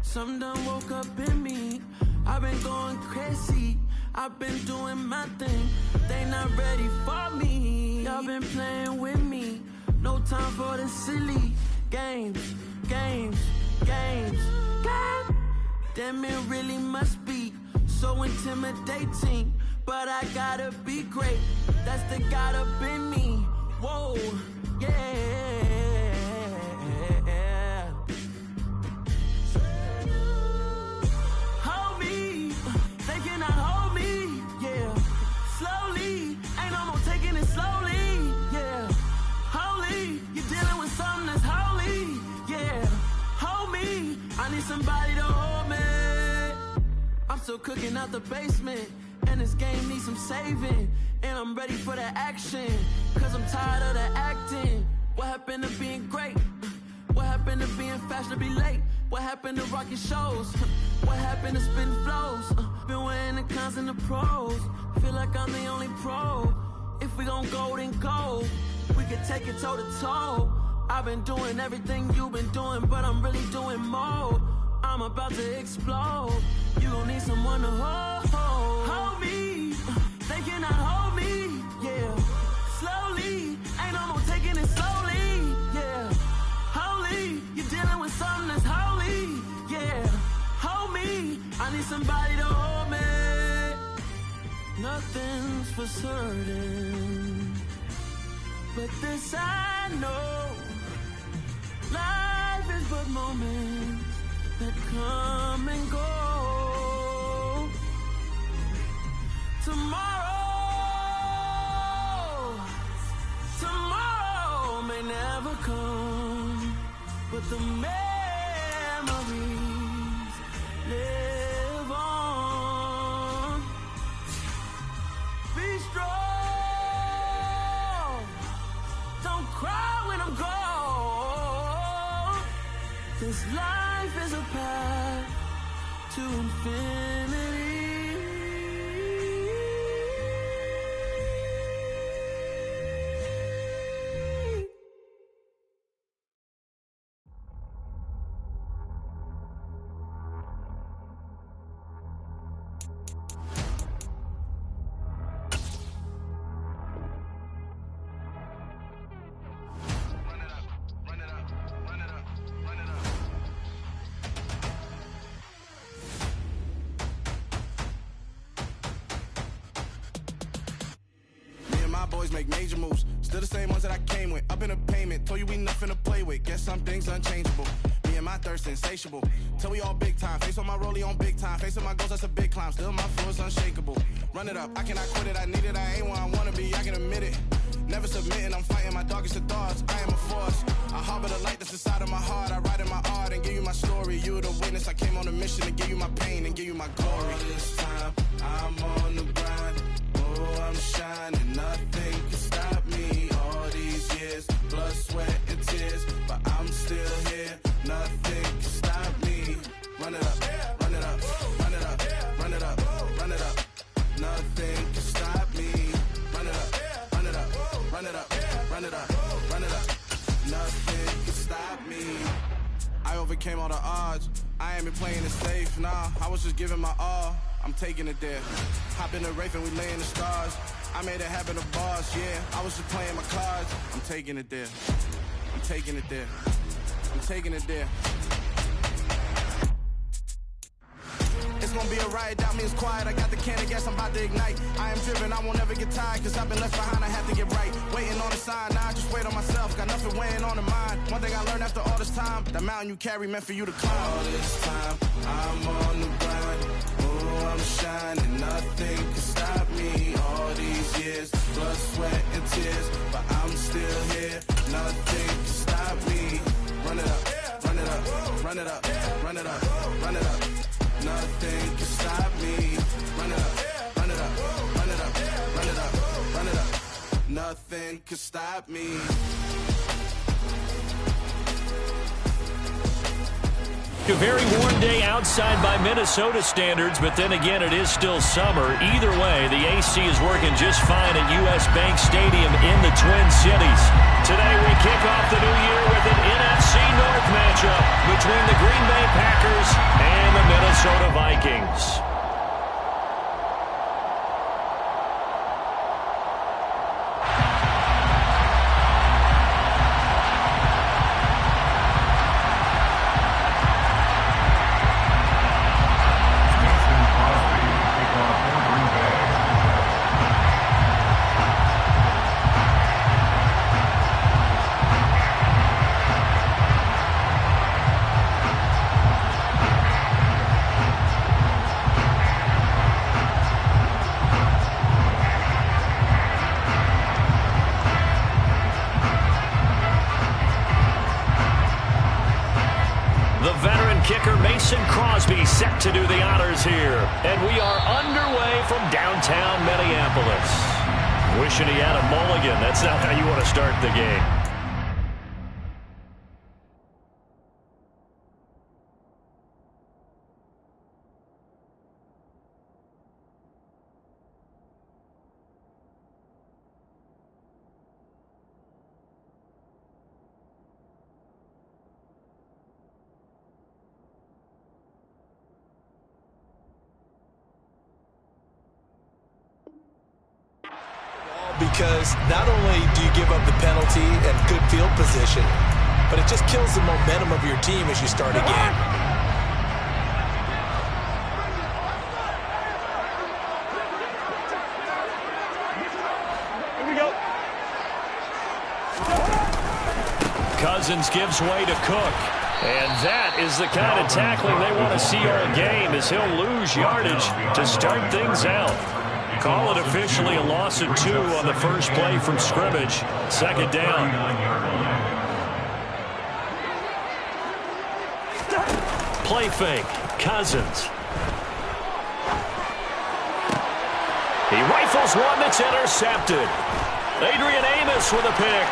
Something done woke up in me. I've been going crazy. I've been doing my thing, they not ready for me. Y'all been playing with me, no time for the silly games. Damn, it really must be so intimidating, but I gotta be great, that's the God up in me. Whoa, yeah. Hold me, they cannot hold me, yeah. Slowly, ain't no more taking it slowly, yeah. Holy, you're dealing with something that's holy, yeah. Hold me, I need somebody to hold me. I'm still cooking out the basement, and this game needs some saving. And I'm ready for the action, cause I'm tired of the acting. What happened to being great? What happened to being fashionably late? What happened to rocking shows? What happened to spitting flows? Been weighing the cons and the pros. Feel like I'm the only pro. If we gon' go, then go. We can take it toe to toe. I've been doing everything you've been doing, but I'm really doing more. I'm about to explode. You gon' need someone to hold me. They cannot hold me, yeah. Slowly, ain't no more taking it slowly, yeah. Holy, you're dealing with something that's holy, yeah. Hold me, I need somebody to hold me. Nothing's for certain, but this I know. Life is but moments that come and go. Tomorrow may never come, but the memories live on. Be strong, don't cry when I'm gone. This life is a path to infinity. Boys make major moves, still the same ones that I came with. Up in a payment, told you we nothing to play with. Guess some things unchangeable. Me and my thirst insatiable. Till we all big time. Face on my rollie on big time. Facing my goals, that's a big climb. Still my flow is unshakable. Run it up, I cannot quit it. I need it, I ain't where I wanna be. I can admit it. Never submitting, I'm fighting my darkest of thoughts. I am a force. I harbor the light that's inside of my heart. I write in my art and give you my story. You the witness. I came on a mission to give you my pain and give you my glory. All this time, I'm on the grind. Oh, I'm shining. Nothing can stop me. All these years, blood, sweat, and tears, but I'm still here. Nothing can stop me. Run it up, run it up, run it up, run it up, run it up. Nothing can stop me. Run it up, run it up, run it up, run it up, run it up. Nothing can stop me. I overcame all the odds. I ain't been playing it safe, nah. I was just giving my all. I'm taking it there. Hop in the Wraith and we lay in the stars. I made it happen to boss, yeah. I was just playing my cards. I'm taking it there. I'm taking it there. I'm taking it there. It's gonna be a riot, that means quiet. I got the can of gas, I'm about to ignite. I am driven, I won't ever get tired, cause I've been left behind, I have to get right. Waiting on the sign, now I just wait on myself. Got nothing weighing on the mind. One thing I learned after all this time, that mountain you carry meant for you to climb. All this time, I'm on the grind. Oh, I'm shining, nothing can stop me. All these years, blood, sweat, and tears, but I'm still here. Nothing can stop me. Run it up, run it up, run it up, run it up, run it up. Nothing can stop me. Run it up, run it up, run it up, run it up, run it up. Nothing can stop me. A very warm day outside by Minnesota standards, but then again, it is still summer. Either way, the AC is working just fine at U.S. Bank Stadium in the Twin Cities. Today, we kick off the new year with an NFC North matchup between the Green Bay Packers and the Minnesota Vikings. Mason Crosby set to do the honors here. And we are underway from downtown Minneapolis. Wishing he had a mulligan. That's not how you want to start the game. Because not only do you give up the penalty and good field position, but it just kills the momentum of your team as you start a game. Here we go. Cousins gives way to Cook. And that is the kind of tackling they want to see all game, as he'll lose yardage to start things out. Call it officially a loss of 2 on the first play from scrimmage. Second down. Play fake. Cousins. He rifles one that's intercepted. Adrian Amos with a pick.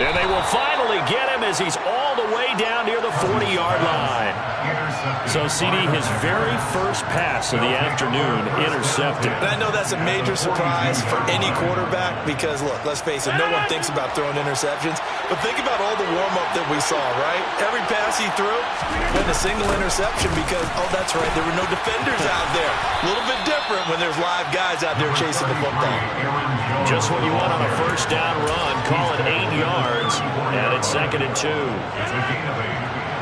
And they will finally get him as he's all the way down near the 40-yard line. So, CD, his very first pass of the afternoon intercepted. And I know that's a major surprise for any quarterback because, look, let's face it, no one thinks about throwing interceptions. But think about all the warm-up that we saw, right? Every pass he threw went a single interception because, oh, that's right, there were no defenders out there. A little bit different when there's live guys out there chasing the football. Just what you want on a first down run. Call it 8 yards, and it's 2nd and 2.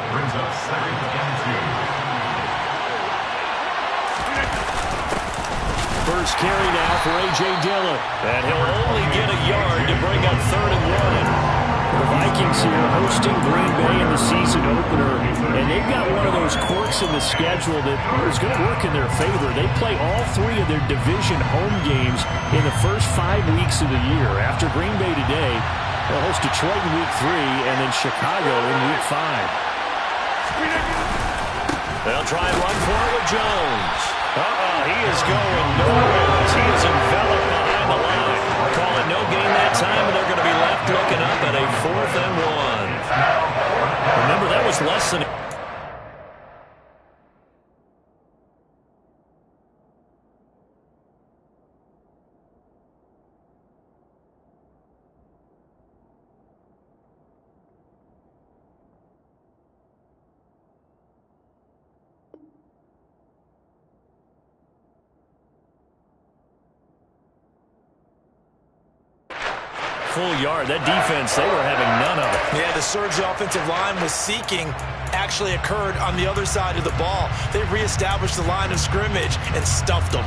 Brings up 2nd and 2. First carry now for A.J. Dillon. And he'll only get a yard to bring up 3rd and 1. The Vikings here hosting Green Bay in the season opener, and they've got one of those quirks in the schedule that is going to work in their favor. They play all 3 of their division home games in the first 5 weeks of the year. After Green Bay today, they'll host Detroit in week 3 and then Chicago in week 5. They'll try and run for it with Jones. He is going nowhere as he is enveloped behind the line. Call it no gain that time, and they're going to be left looking up at a 4th and 1. Remember, that was less than... full yard. That defense, they were having none of it. Yeah, the surge the offensive line was seeking actually occurred on the other side of the ball. They reestablished the line of scrimmage and stuffed them.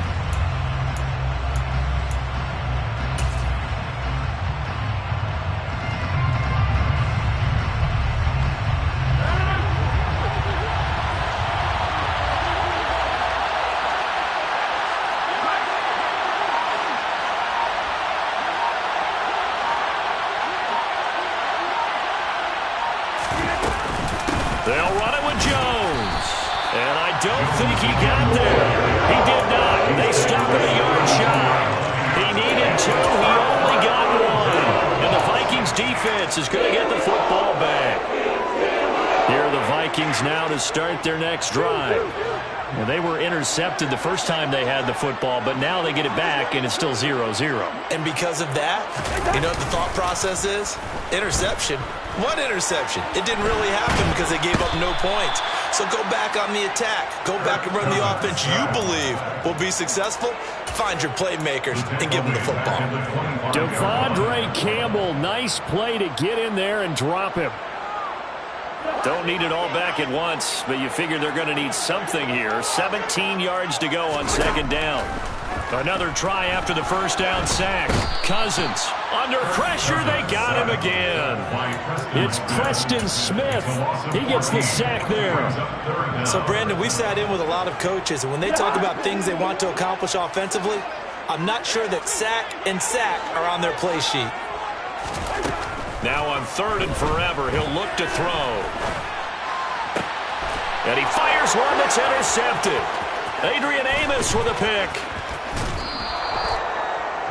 They'll run it with Jones. And I don't think he got there. He did not. They stop at a yard shy. He needed 2. He only got 1. And the Vikings defense is going to get the football back. Here are the Vikings now to start their next drive. Well, they were intercepted the first time they had the football, but now they get it back, and it's still 0-0. And because of that, you know what the thought process is? Interception. One interception. It didn't really happen because they gave up no points. So go back on the attack. Go back and run the offense you believe will be successful. Find your playmakers and give them the football. Devondre Campbell, nice play to get in there and drop him. Don't need it all back at once, but you figure they're going to need something here. 17 yards to go on 2nd down. Another try after the first down sack. Cousins under pressure. They got him again. It's Preston Smith. He gets the sack there. So, Brandon, we sat in with a lot of coaches, and when they talk about things they want to accomplish offensively, I'm not sure that sack and sack are on their play sheet. Now on 3rd and forever, he'll look to throw. And he fires one that's intercepted. Adrian Amos with a pick.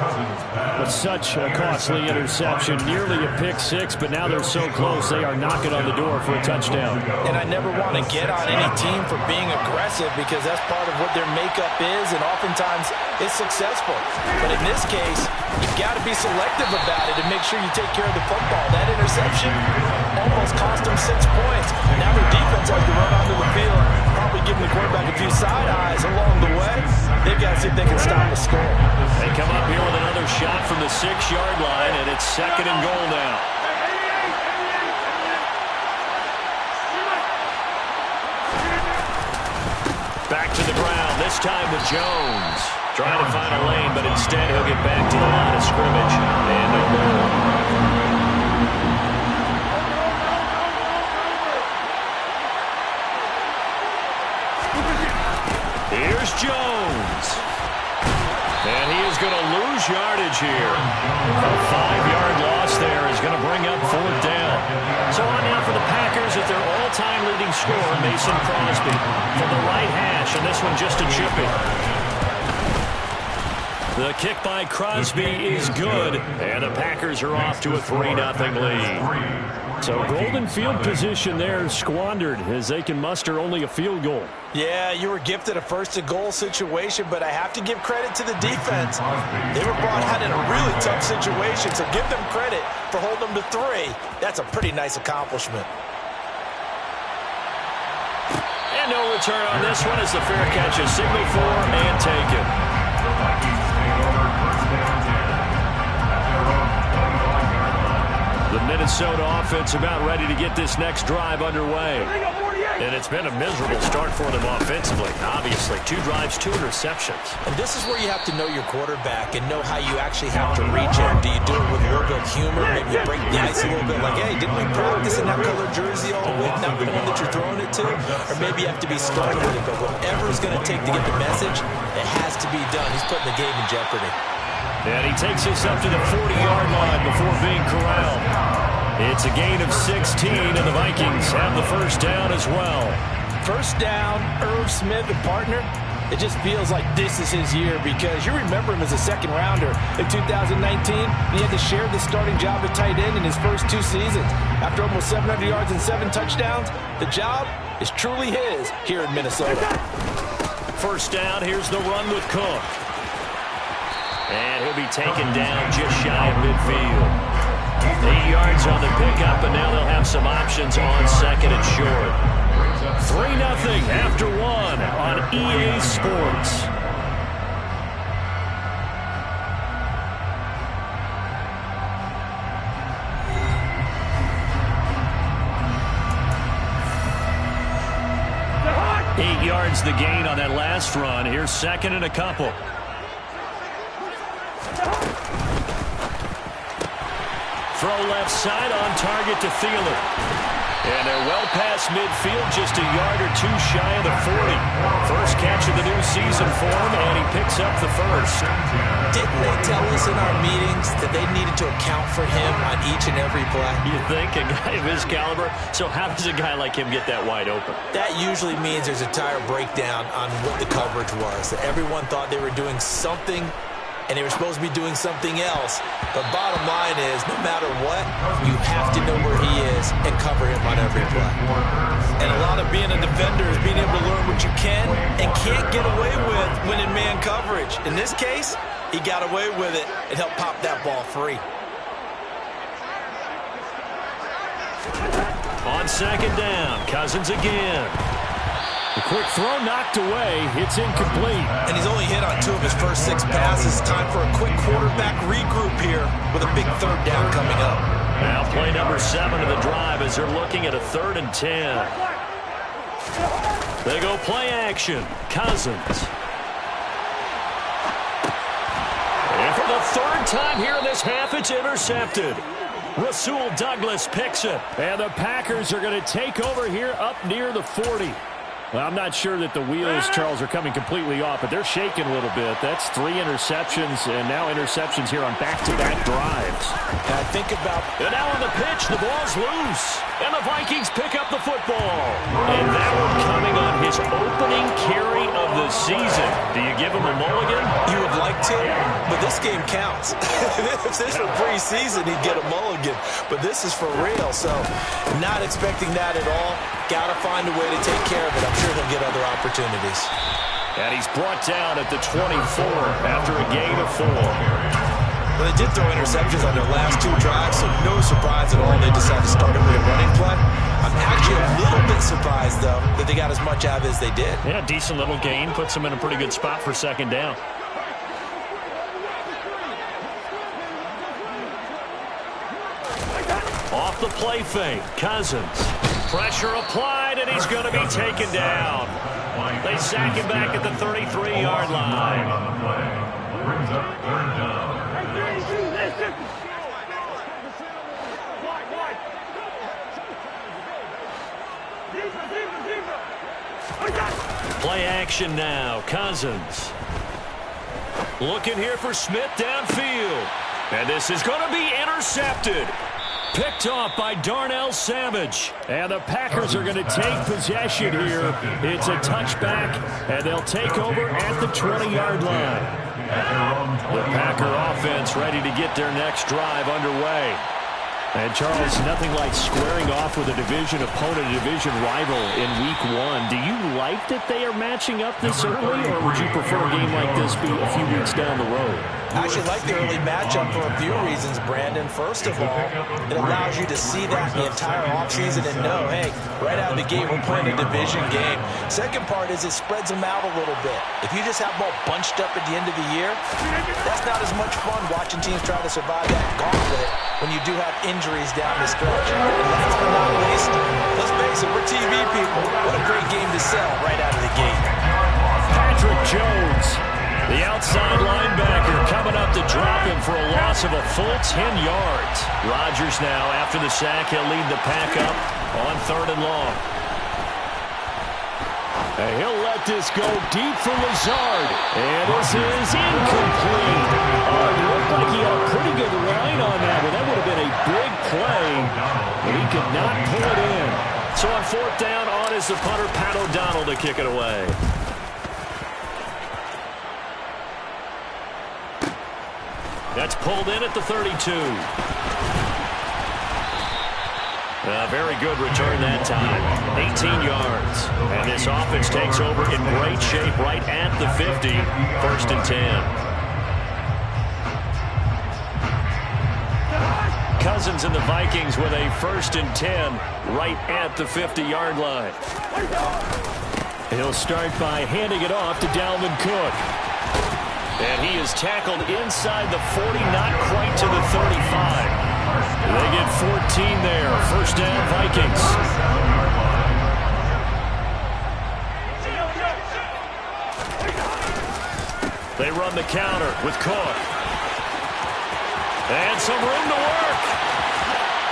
But such a costly interception, nearly a pick six, but now they're so close they are knocking on the door for a touchdown. And I never want to get on any team for being aggressive because that's part of what their makeup is, and oftentimes it's successful. But in this case, you've got to be selective about it and make sure you take care of the football. That interception almost cost them 6 points. Now their defense has to run onto the field, probably giving the quarterback a few side eyes along the way. They've got to see if they can stop the score. They come up here with another shot from the 6-yard line, and it's 2nd and goal now. Back to the ground, this time with Jones. Trying to find a lane, but instead he'll get back to the line of scrimmage. And no more. Here's Jones. And he is going to lose yardage here. A 5-yard loss there is going to bring up 4th down. So on now for the Packers at their all-time leading scorer, Mason Crosby. From the right hash, and this one just a chippy. The kick by Crosby is good, and the Packers are off to a 3-0 lead. So golden field position there squandered as they can muster only a field goal. Yeah, you were gifted a 1st-and-goal situation, but I have to give credit to the defense. They were brought out in a really tough situation, so give them credit for holding them to 3. That's a pretty nice accomplishment. And no return on this one as the fair catch is signaled for and taken. The Minnesota offense about ready to get this next drive underway. And it's been a miserable start for them offensively. Obviously, 2 drives, 2 interceptions. And this is where you have to know your quarterback and know how you actually have to reach him. Do you do it with a little bit of humor? Maybe you break the ice a little bit like, hey, didn't we practice in that colored jersey all week, not the one that you're throwing it to? Or maybe you have to be stern with it. But whatever it's going to take to get the message, it has to be done. He's putting the game in jeopardy. And he takes us up to the 40-yard line before being corralled. It's a gain of 16, and the Vikings have the 1st down as well. 1st down, Irv Smith, the partner. It just feels like this is his year because you remember him as a 2nd-rounder in 2019. He had to share the starting job at tight end in his first 2 seasons. After almost 700 yards and 7 touchdowns, the job is truly his here in Minnesota. 1st down, here's the run with Cook. And he'll be taken down just shy of midfield. 8 yards on the pickup, and now they'll have some options on 2nd and short. 3-0 after 1 on EA Sports. Eight yards the gain on that last run. Here's 2nd and a couple. Throw left side on target to Thielen. And they're well past midfield, just a yard or 2 shy of the 40. First catch of the new season for him, and he picks up the 1st. Didn't they tell us in our meetings that they needed to account for him on each and every play? You think? A guy of his caliber? So how does a guy like him get that wide open? That usually means there's a entire breakdown on what the coverage was. That everyone thought they were doing something and they were supposed to be doing something else. But bottom line is, no matter what, you have to know where he is and cover him on every play. And a lot of being a defender is being able to learn what you can and can't get away with when in man coverage. In this case, he got away with it and helped pop that ball free. On 2nd down, Cousins again. The quick throw knocked away. It's incomplete. And he's only hit on 2 of his first 6 passes. Time for a quick quarterback regroup here with a big 3rd down coming up. Now play number 7 of the drive as they're looking at a 3rd and 10. They go play action. Cousins. And for the 3rd time here in this half, it's intercepted. Rasul Douglas picks it. And the Packers are going to take over here up near the 40. Well, I'm not sure that the wheels, Charles, are coming completely off, but they're shaking a little bit. That's 3 interceptions, and now interceptions here on back-to-back drives. And I think about... And now on the pitch, the ball's loose. And the Vikings pick up the football. And that one coming on his opening carry of the season. Do you give him a mulligan? You would like to, but this game counts. If this were preseason, he'd get a mulligan. But this is for real, so not expecting that at all. Got to find a way to take care of it. I'm sure he'll get other opportunities. And he's brought down at the 24 after a gain of 4. Well, they did throw interceptions on their last 2 drives, so no surprise at all they decided to start it with a running play. I'm actually a little bit surprised, though, that they got as much out of it as they did. Yeah, decent little gain. Puts them in a pretty good spot for second down. Off the play fake, Cousins. Pressure applied, and he's going to be taken down. They sack him back at the 33-yard line. Brings up 3rd down. Play action now, Cousins. Looking here for Smith downfield. And this is going to be intercepted. Picked off by Darnell Savage. And the Packers are going to take possession here. It's a touchback, and they'll take over at the 20-yard line. The Packer offense ready to get their next drive underway. And, Charles, nothing like squaring off with a division opponent, a division rival in Week 1. Do you like that they are matching up this early, or would you prefer a game like this be a few weeks down the road? I actually like the early matchup for a few reasons, Brandon. First of all, it allows you to see that the entire offseason and know, hey, right out of the gate, we're playing a division game. Second part is it spreads them out a little bit. If you just have them all bunched up at the end of the year, that's not as much fun watching teams try to survive that gauntlet when you do have injuries down the stretch. And last but not least, let's face it, we're TV people. What a great game to sell right out of the gate. Patrick Jones, the outside linebacker, coming up to drop him for a loss of a full 10 yards. Rodgers now, after the sack, he'll lead the pack up on 3rd and long. And he'll let this go deep for Lazard. And this is incomplete. It looked like he had a pretty good line on that, but that would have been a big play. But he could not pull it in. So on 4th down, on is the punter, Pat O'Donnell, to kick it away. That's pulled in at the 32. A very good return that time. 18 yards. And this offense takes over in great shape right at the 50. 1st and 10. Cousins and the Vikings with a 1st and 10 right at the 50-yard line. He'll start by handing it off to Dalvin Cook. And he is tackled inside the 40, not quite to the 35. They get 14 there. 1st down, Vikings. They run the counter with Cook. And some room to work.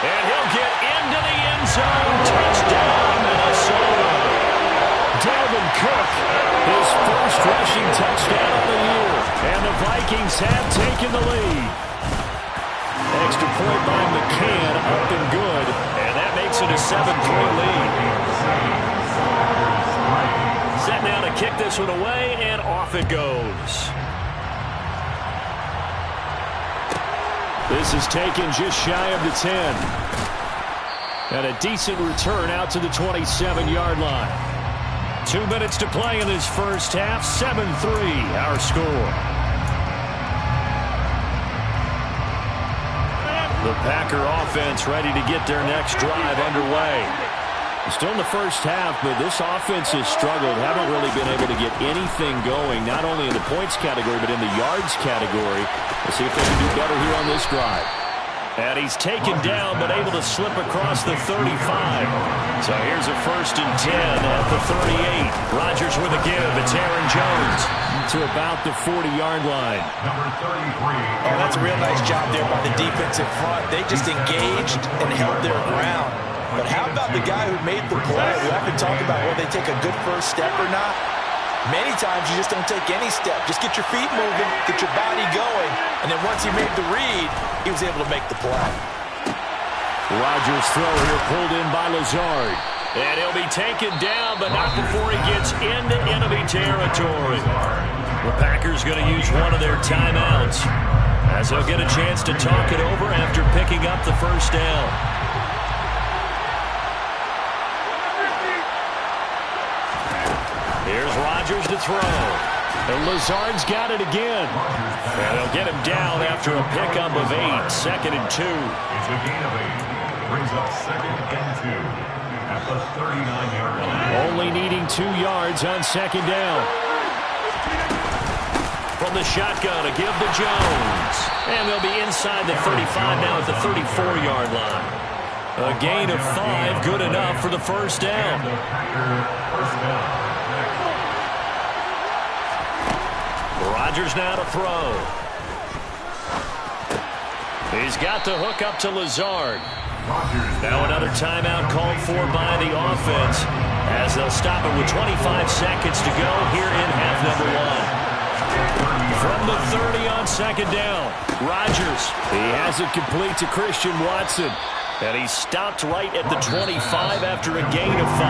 And he'll get into the end zone. Touchdown, Minnesota. Dalvin Cook, his 1st rushing touchdown of the year. And the Vikings have taken the lead. Extra point by McCann, up and good. And that makes it a 7-3 lead. Set now to kick this one away, and off it goes. This is taken just shy of the 10. And a decent return out to the 27-yard line. 2 minutes to play in this first half. 7-3, our score. The Packer offense ready to get their next drive underway. Still in the first half, but this offense has struggled. Haven't really been able to get anything going, not only in the points category, but in the yards category. We'll see if they can do better here on this drive. And he's taken down, but able to slip across the 35. So here's a 1st and 10 at the 38. Rodgers with a give. It's Aaron Jones to about the 40-yard line. Oh, that's a real nice job there by the defensive front. They just engaged and held their ground. But how about the guy who made the play? We often talk about whether they take a good first step or not. Many times you just don't take any step. Just get your feet moving, get your body going, and then once he made the read, he was able to make the play. Rodgers' throw here pulled in by Lazard. And he'll be taken down, but not before he gets into enemy territory. The Packers going to use one of their timeouts, as they'll get a chance to talk it over after picking up the first down. Here's Rodgers to throw. And Lazard's got it again. And they'll get him down after a pickup of 8, 2nd and 2. It's a gain of 8. Brings up 2nd and 2. At the 39-yard line. Only needing 2 yards on 2nd down. From the shotgun, a give to Jones. And they'll be inside the 35 now at the 34-yard line. A gain of 5, good enough for the first down. Rodgers now to throw. He's got the hook up to Lazard. Now another timeout called for by the offense, as they'll stop it with 25 seconds to go here in half number 1. From the 30 on 2nd down, Rodgers. He has it complete to Christian Watson. And he stopped right at the 25 after a gain of 5.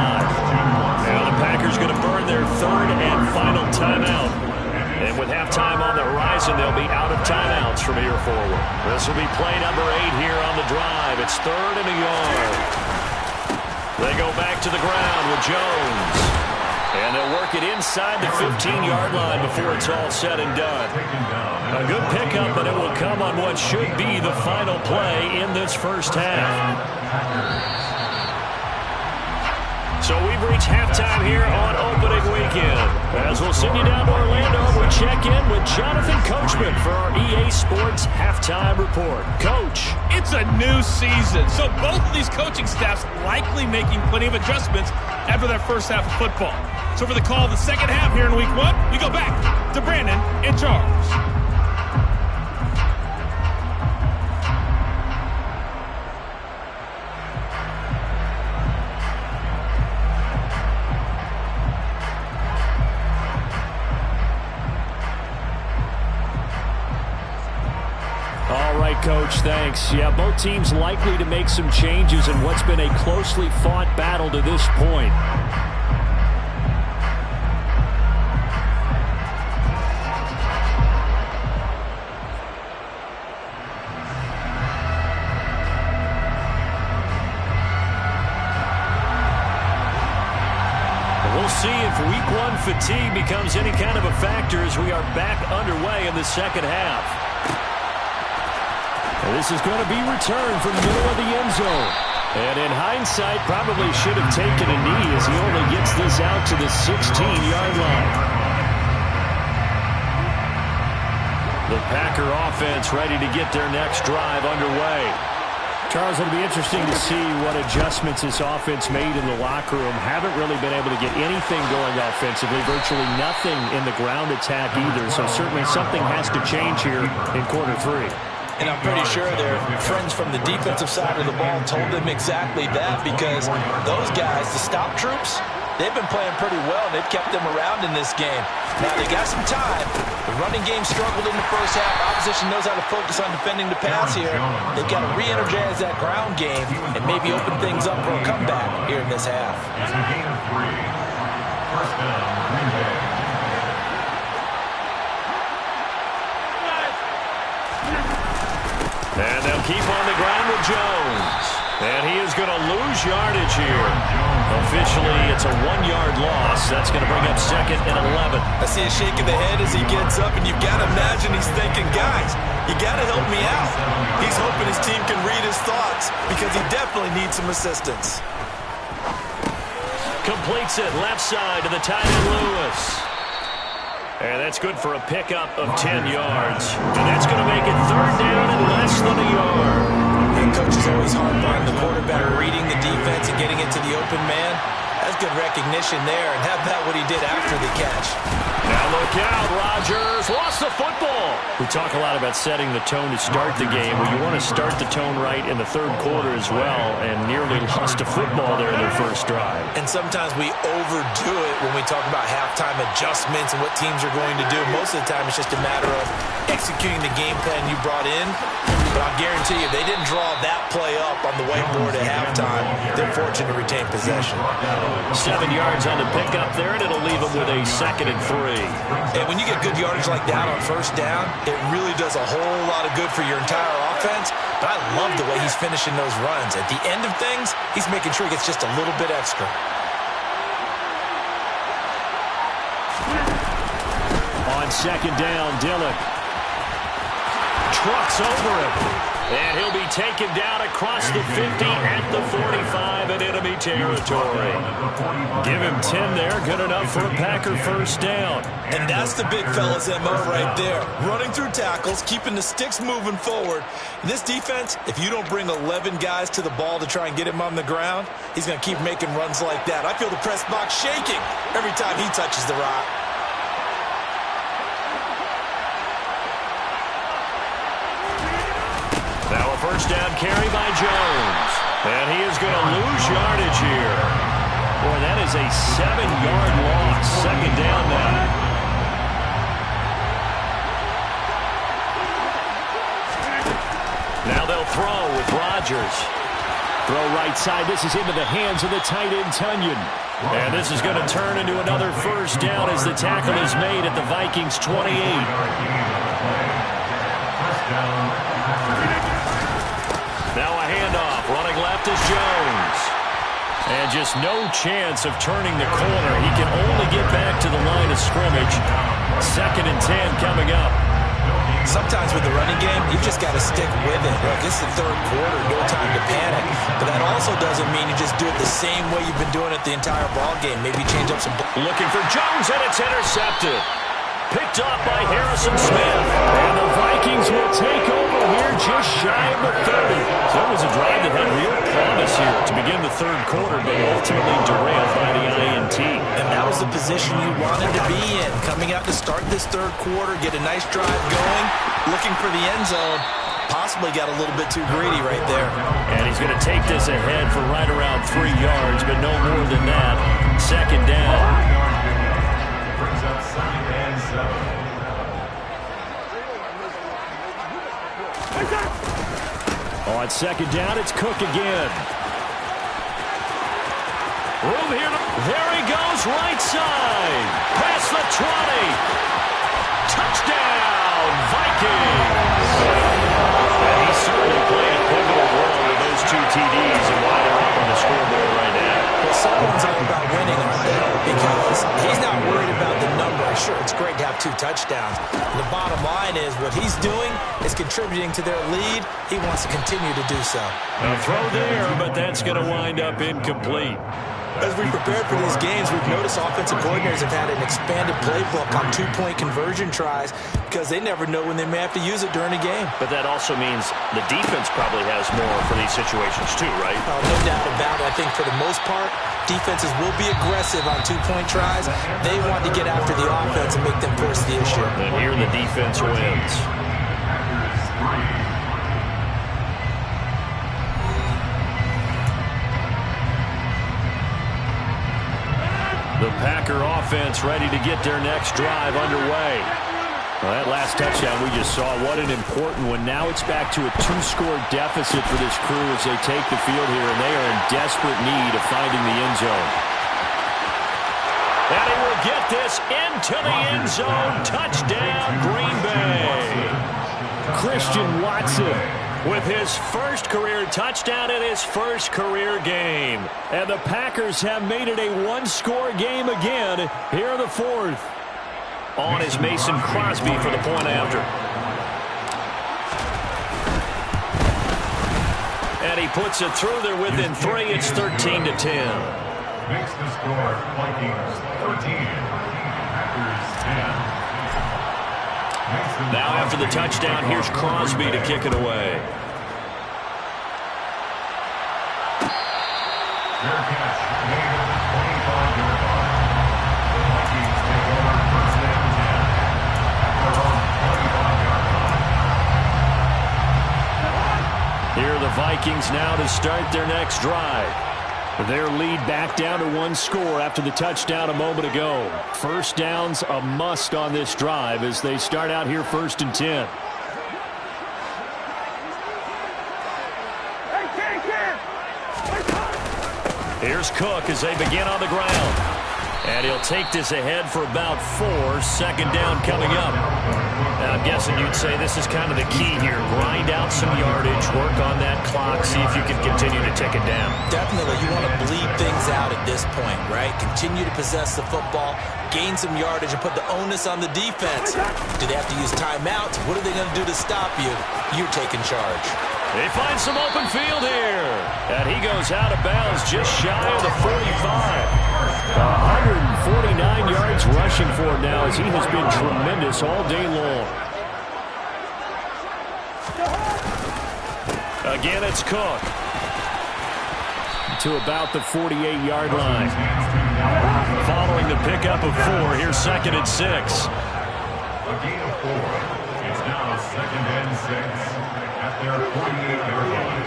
Now the Packers going to burn their 3rd and final timeout. And with halftime on the horizon, they'll be out of timeouts from here forward. This will be play number 8 here on the drive. It's 3rd and a yard. They go back to the ground with Jones. And they'll work it inside the 15-yard line before it's all said and done. A good pickup, but it will come on what should be the final play in this first half. So we've reached halftime here on opening weekend. As we'll send you down to Orlando, we check in with Jonathan Coachman for our EA Sports Halftime Report. Coach. It's a new season, so both of these coaching staffs likely making plenty of adjustments after their first half of football. So for the call of the second half here in Week 1, we go back to Brandon in charge. Coach, thanks. Yeah, both teams likely to make some changes in what's been a closely fought battle to this point. We'll see if Week 1 fatigue becomes any kind of a factor as we are back underway in the second half. This is going to be returned from the middle of the end zone. And in hindsight, probably should have taken a knee as he only gets this out to the 16-yard line. The Packer offense ready to get their next drive underway. Charles, it'll be interesting to see what adjustments this offense made in the locker room. Haven't really been able to get anything going offensively, virtually nothing in the ground attack either. So certainly something has to change here in quarter 3. And I'm pretty sure their friends from the defensive side of the ball told them exactly that, because those guys, the stop troops, they've been playing pretty well, and they've kept them around in this game. Now, they got some time. The running game struggled in the first half. Opposition knows how to focus on defending the pass here. They've got to re-energize that ground game and maybe open things up for a comeback here in this half. It's a gain of 3. First down, Green Bay. And they'll keep on the ground with Jones. And he is going to lose yardage here. Officially, it's a 1-yard loss. That's going to bring up 2nd and 11. I see a shake of the head as he gets up, and you've got to imagine he's thinking, guys, you got to help me out. He's hoping his team can read his thoughts, because he definitely needs some assistance. Completes it left side to the tight end Lewis. And that's good for a pickup of 10 yards. And that's going to make it 3rd down and less than a yard. And coach is always hard on the quarterback reading the defense and getting it to the open man. That's good recognition there, and how about what he did after the catch? Now look out, Rodgers lost the football. We talk a lot about setting the tone to start the game. Well, you want to start the tone right in the third quarter as well, and nearly lost a football there in their first drive. And sometimes we overdo it when we talk about halftime adjustments and what teams are going to do. Most of the time, it's just a matter of executing the game plan you brought in. But I'll guarantee you, they didn't draw that play up on the whiteboard at halftime. They're fortunate to retain possession. 7 yards on the pickup there, and it'll leave them with a 2nd and 3. And when you get good yardage like that on first down, it really does a whole lot of good for your entire offense. But I love the way he's finishing those runs. At the end of things, he's making sure he gets just a little bit extra. On 2nd down, Dillon trucks over him. And he'll be taken down across the 50 at the 45 in enemy territory. Give him 10 there. Good enough for a Packer first down. And that's the big fella's MO right there. Running through tackles, keeping the sticks moving forward. In this defense, if you don't bring 11 guys to the ball to try and get him on the ground, he's going to keep making runs like that. I feel the press box shaking every time he touches the rock. Now a first down carry by Jones. And he is going to lose yardage here. Boy, that is a 7-yard loss. 2nd down now. Now they'll throw with Rodgers. Throw right side. This is into the hands of the tight end, Tunyon. And this is going to turn into another first down as the tackle is made at the Vikings' 28. Now a handoff. Running left is Jones. And just no chance of turning the corner. He can only get back to the line of scrimmage. 2nd and 10 coming up. Sometimes with the running game, you've just got to stick with it. Look, this is the third quarter, no time to panic. But that also doesn't mean you just do it the same way you've been doing it the entire ball game. Maybe change up some... Looking for Jones, and it's intercepted. Picked off by Harrison Smith. And the Vikings will take over here just shy of the 30. So it was a drive that had real promise here to begin the third quarter, but ultimately derailed by the INT. And that was the position you wanted to be in. Coming out to start this third quarter, get a nice drive going, looking for the end zone. Possibly got a little bit too greedy right there. And he's going to take this ahead for right around 3 yards, but no more than that. 2nd down. Brings up 2nd and 7. On 2nd down, it's Cook again. Room here. There he goes, right side. Past the 20. Touchdown, Vikings. And he certainly played a pivotal role with those 2 TDs and why they're up on the scoreboard right now. Well, someone's all about winning on that because he's not worried about the number. Sure, it's great to have 2 touchdowns. The bottom line is what he's doing is contributing to their lead. He wants to continue to do so. A throw there, but that's going to wind up incomplete. As we prepare for these games, we've noticed offensive coordinators have had an expanded playbook on 2-point conversion tries because they never know when they may have to use it during a game. But that also means the defense probably has more for these situations too, right? Oh, no doubt about it. I think for the most part, defenses will be aggressive on 2-point tries. They want to get after the offense and make them force the issue. And here the defense wins. The Packer offense ready to get their next drive underway. Well, that last touchdown we just saw, what an important one. Now it's back to a 2-score deficit for this crew as they take the field here, and they are in desperate need of finding the end zone. And he will get this into the end zone. Touchdown, Green Bay. Christian Watson with his first career touchdown in his first career game. And the Packers have made it a 1-score game again here in the 4th. On is Mason Crosby for the point after. And he puts it through there within 3. It's 13-10. Makes the score Vikings 13, Packers 10. Now after the touchdown, here's Crosby to kick it away. Fair catch made at the 25. the Vikings now to start their next drive. Their lead back down to one score after the touchdown a moment ago. First down's a must on this drive as they start out here 1st and 10. Here's Cook as they begin on the ground. And he'll take this ahead for about 4. Second down coming up. Now, I'm guessing you'd say this is kind of the key here. Grind out some yardage, work on that clock, see if you can continue to tick it down. Definitely. You want to bleed things out at this point, right? Continue to possess the football, gain some yardage, and put the onus on the defense. Do they have to use timeouts? What are they going to do to stop you? You're taking charge. They find some open field here. And he goes out of bounds just shy of the 45. 149 yards rushing for him now as he has been tremendous all day long. Again, it's Cook. To about the 48-yard line. Following the pickup of 4, here's 2nd and 6. A gain of 4. It's now 2nd and 6 at their 48-yard line.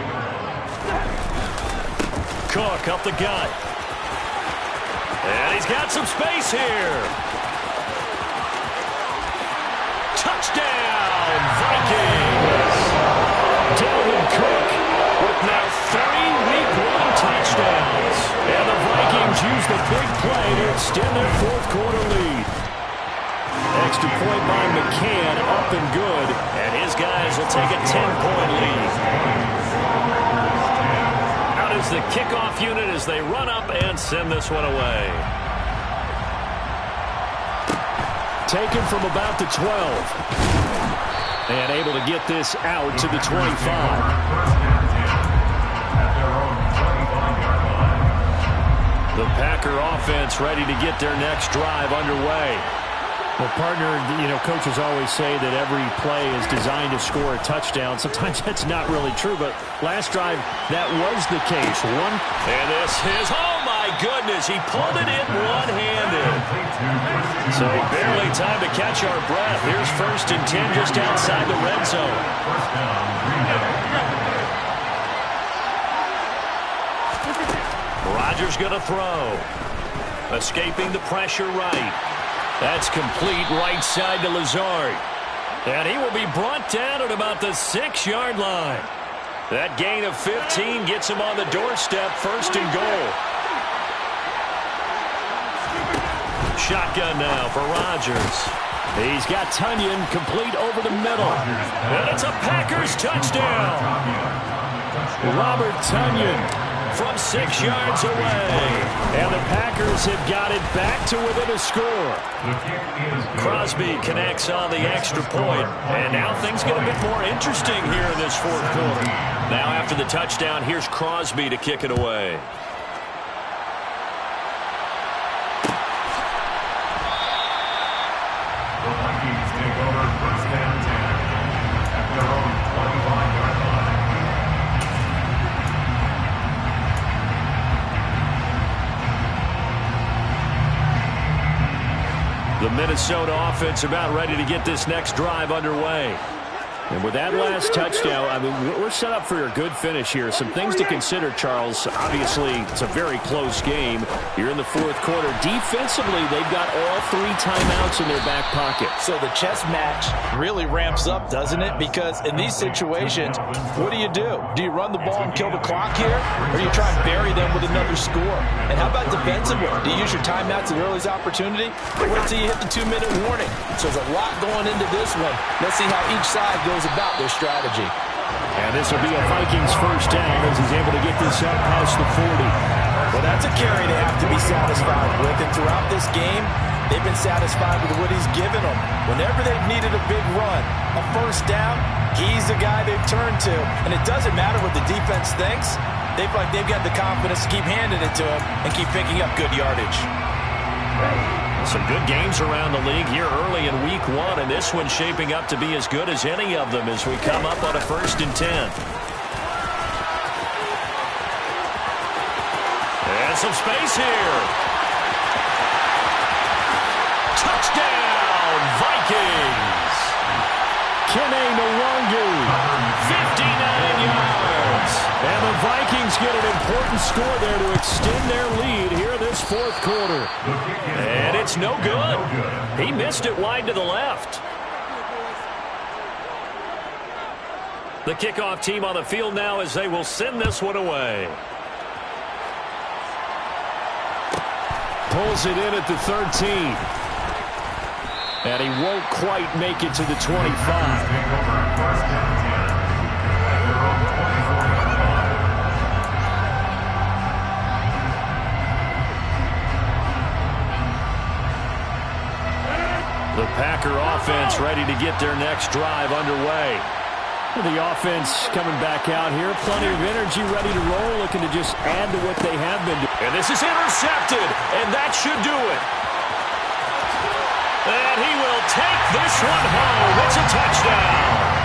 Cook up the gut. And he's got some space here. Touchdown, Vikings! Dalvin Cook with now 3 Week 1 touchdowns. And the Vikings use the big play to extend their 4th quarter lead. Extra point by McCann, up and good. And his guys will take a 10-point lead. Out is the kickoff unit as they run up and send this one away. Taken from about the 12. And able to get this out to the 25. The Packer offense ready to get their next drive underway. Well, partner, coaches always say that every play is designed to score a touchdown. Sometimes that's not really true, but last drive, that was the case. And this is, oh my goodness, he pulled it in one-handed. So barely time to catch our breath. Here's 1st and 10 just outside the red zone. Rodgers going to throw. Escaping the pressure right. That's complete right side to Lazard. And he will be brought down at about the 6-yard line. That gain of 15 gets him on the doorstep, 1st and goal. Shotgun now for Rodgers. He's got Tunyon complete over the middle. And it's a Packers touchdown. Robert Tunyon from 6 yards away. And the Packers have got it back to within a score. Crosby connects on the extra point. And now things get a bit more interesting here in this 4th quarter. Now after the touchdown, here's Crosby to kick it away. The Vikings take over 1st and 10 at their own 25-yard line. The Minnesota offense about ready to get this next drive underway. And with that last touchdown, we're set up for a good finish here. Some things to consider, Charles. Obviously, it's a very close game. You're in the 4th quarter. Defensively, they've got all 3 timeouts in their back pocket. So the chess match really ramps up, doesn't it? Because in these situations, what do? Do you run the ball and kill the clock here? Or do you try and bury them with another score? And how about defensively? Do you use your timeouts at the earliest opportunity? Wait till you hit the 2-minute warning. So there's a lot going into this one. Let's see how each side goes about their strategy. And this will be a Vikings 1st down as he's able to get this up past the 40. Well, that's a carry they have to be satisfied with. And throughout this game, they've been satisfied with what he's given them. Whenever they've needed a big run, a 1st down, he's the guy they've turned to. And it doesn't matter what the defense thinks. They've got the confidence to keep handing it to him and keep picking up good yardage. Some good games around the league here early in Week 1, and this one's shaping up to be as good as any of them as we come up on a 1st and 10. And some space here. Touchdown, Vikings! Kene Nwangu. 59 yards. important score there to extend their lead here in this fourth quarter. And it's no good. He missed it wide to the left. The kickoff team on the field now as they will send this one away. Pulls it in at the 13. And he won't quite make it to the 25. The Packer offense ready to get their next drive underway. The offense coming back out here. Plenty of energy, ready to roll, looking to just add to what they have been doing. And this is intercepted, and that should do it. And he will take this one home. It's a touchdown.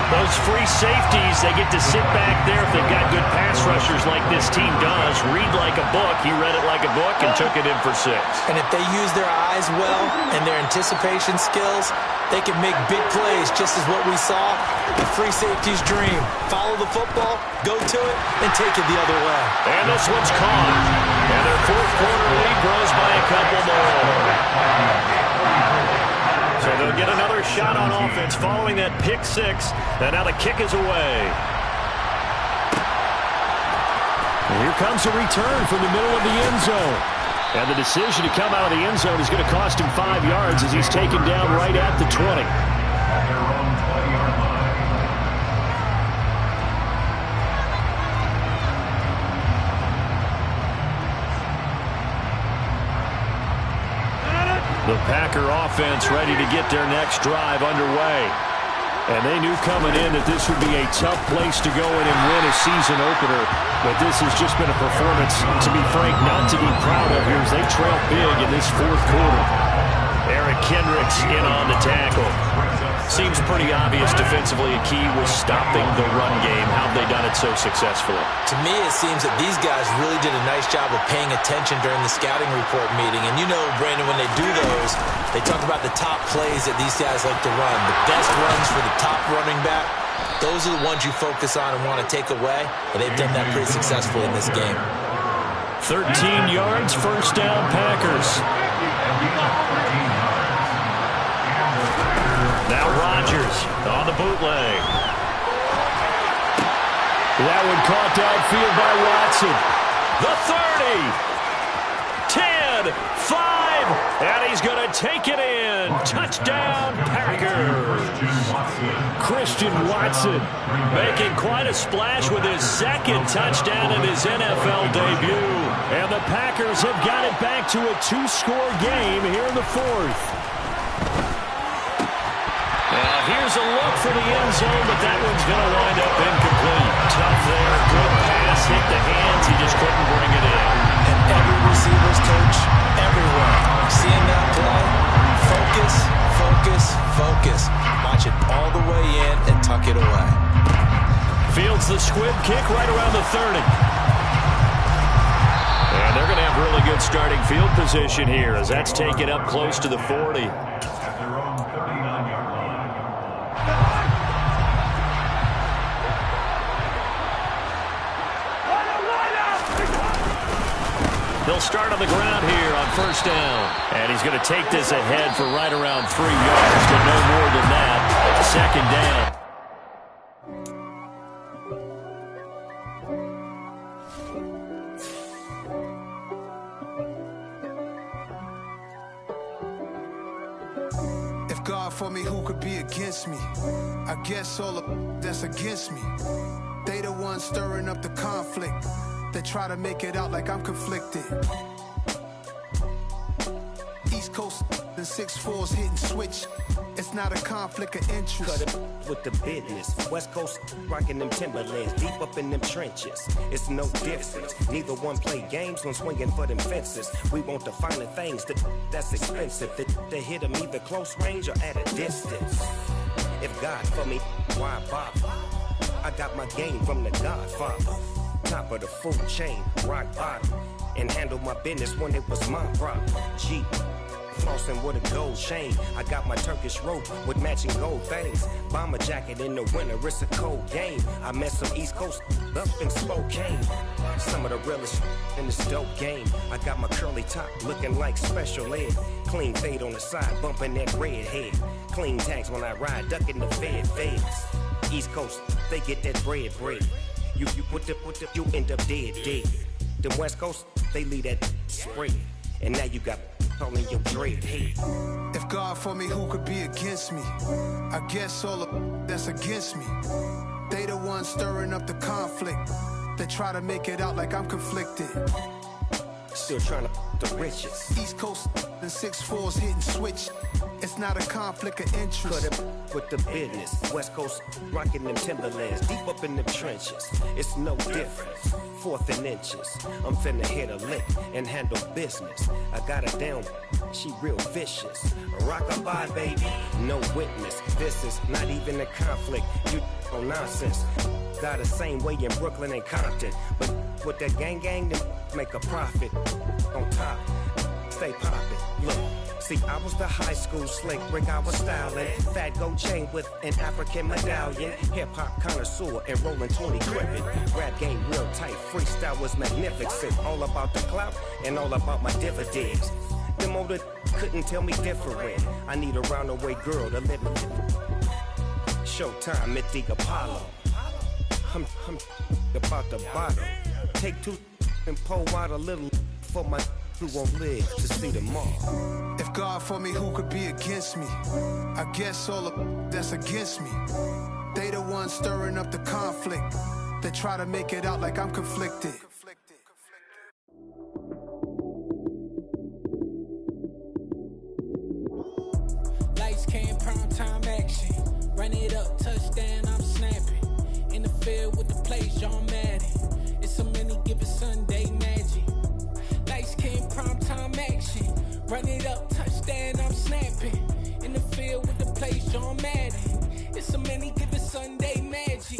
Those free safeties, they get to sit back there if they've got good pass rushers like this team does. Read like a book. He read it like a book and took it in for 6. And if they use their eyes well and their anticipation skills, they can make big plays, just as what we saw. The free safety's dream. Follow the football, go to it, and take it the other way. And this one's caught. And their fourth quarter lead grows by a couple more. So they'll get another shot on offense following that pick 6. And now the kick is away. And here comes a return from the middle of the end zone. And the decision to come out of the end zone is going to cost him 5 yards as he's taken down right at the 20. The Packer offense ready to get their next drive underway. And they knew coming in that this would be a tough place to go in and win a season opener. But this has just been a performance, to be frank, not to be proud of here as they trail big in this fourth quarter. Eric Kendricks in on the tackle. Seems pretty obvious defensively a key was stopping the run game. How have they done it so successfully? To me, it seems that these guys really did a nice job of paying attention during the scouting report meeting. And you know, Brandon, when they do those, they talk about the top plays that these guys like to run. The best runs for the top running back. Those are the ones you focus on and want to take away. And they've done that pretty successfully in this game. 13 yards, first down, Packers. Now Rodgers on the bootleg. That one caught downfield by Watson. The 30, 10, 5, and he's going to take it in. Touchdown, Packers. Christian Watson making quite a splash with his second touchdown in his NFL debut. And the Packers have got it back to a 2-score game here in the fourth. Here's a look for the end zone, but that one's going to wind up incomplete. Tough there. Good pass. Hit the hands. He just couldn't bring it in. And every receiver's coach, everywhere. Seeing that play, focus, focus, focus. Watch it all the way in and tuck it away. Fields the squib kick right around the 30. And they're going to have really good starting field position here as that's taken up close to the 40. They'll start on the ground here on first down. And he's going to take this ahead for right around 3 yards, but no more than that. Second down. If God for me, who could be against me? I guess all of that's against me. They the ones stirring up the conflict. They try to make it out like I'm conflicted. East Coast and 6'4's hitting switch. It's not a conflict of interest. Cut it with the business. West Coast rocking them Timberlands, deep up in them trenches. It's no difference. Neither one play games when swinging for them fences. We want the finer things that's expensive. They hit them either close range or at a distance. If God for me, why bother? I got my game from the Godfather. Top of the food chain, rock bottom. And handle my business when it was my problem. G, flossing with a gold chain. I got my Turkish rope with matching gold things. Bomber jacket in the winter, it's a cold game. I met some East Coast up in Spokane. Some of the realest in this dope game. I got my curly top looking like special ed. Clean fade on the side, bumping that red head. Clean tags when I ride, ducking the feds. East Coast, they get that bread. You you end up dead. The West Coast, they leave that spread. And now you got all in your dread head. If God for me, who could be against me? I guess all of that's against me. They the ones stirring up the conflict. They try to make it out like I'm conflicted. Still trying to the riches. East Coast and 6'4s hitting switch. It's not a conflict of interest. Cut it with the business. West Coast rocking them Timberlands. Deep up in them trenches. It's no difference. 4th and inches. I'm finna hit a lick and handle business. I got her down. She real vicious. Rock-a-bye, baby. No witness. This is not even a conflict. You on nonsense. Got the same way in Brooklyn and Compton. But with that gang, them make a profit. On top, stay poppin'. Look, see, I was the high school slick Rick, I was styling. Fat gold chain with an African medallion. Hip-hop connoisseur and rolling 20 cribbin'. Rap game real tight, freestyle was magnificent. All about the clout and all about my dividends. Them older couldn't tell me different. I need a roundaway girl to live with. Showtime at the Apollo. I'm about the bottom. Take 2 and pull out a little for my who won't live to see tomorrow. If God for me, who could be against me? I guess all of that's against me. They the ones stirring up the conflict. They try to make it out like I'm conflicted. Lights came, prime time action. Run it up, touchdown, I'm snapping. In the field with the plays, John Madden. It's so many given Sunday magic. Lights came, prime time action. Run it up, touchdown, I'm snapping. In the field with the plays, John Madden. It's so many given Sunday magic.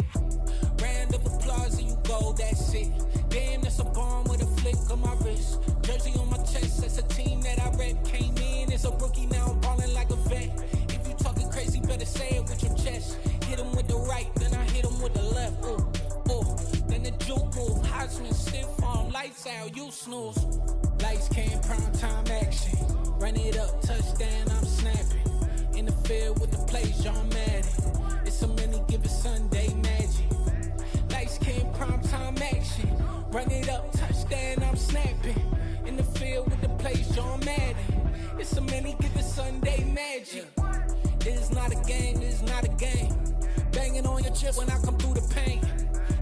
Round of applause and you go, that's it. Damn, that's a bomb with a flick on my wrist. Jersey on my chest, that's a team that I rep. Came in as a rookie, now I'm ballin' like a vet. If you talking crazy, better say it with your chest. Hit him with the right, then I hit him with the left. Then the juke move, Heisman, stiff arm, lights out, you snooze. Lights came, prime time action. Run it up, touchdown, I'm snapping. In the field with the plays, John Madden. It's so many given Sunday magic. Lights came, prime time action. Run it up, touchdown, I'm snapping. In the field with the plays, John Madden. It's so many given Sunday magic. This is not a game, this is not a game. Banging on your chip when I come through the pain.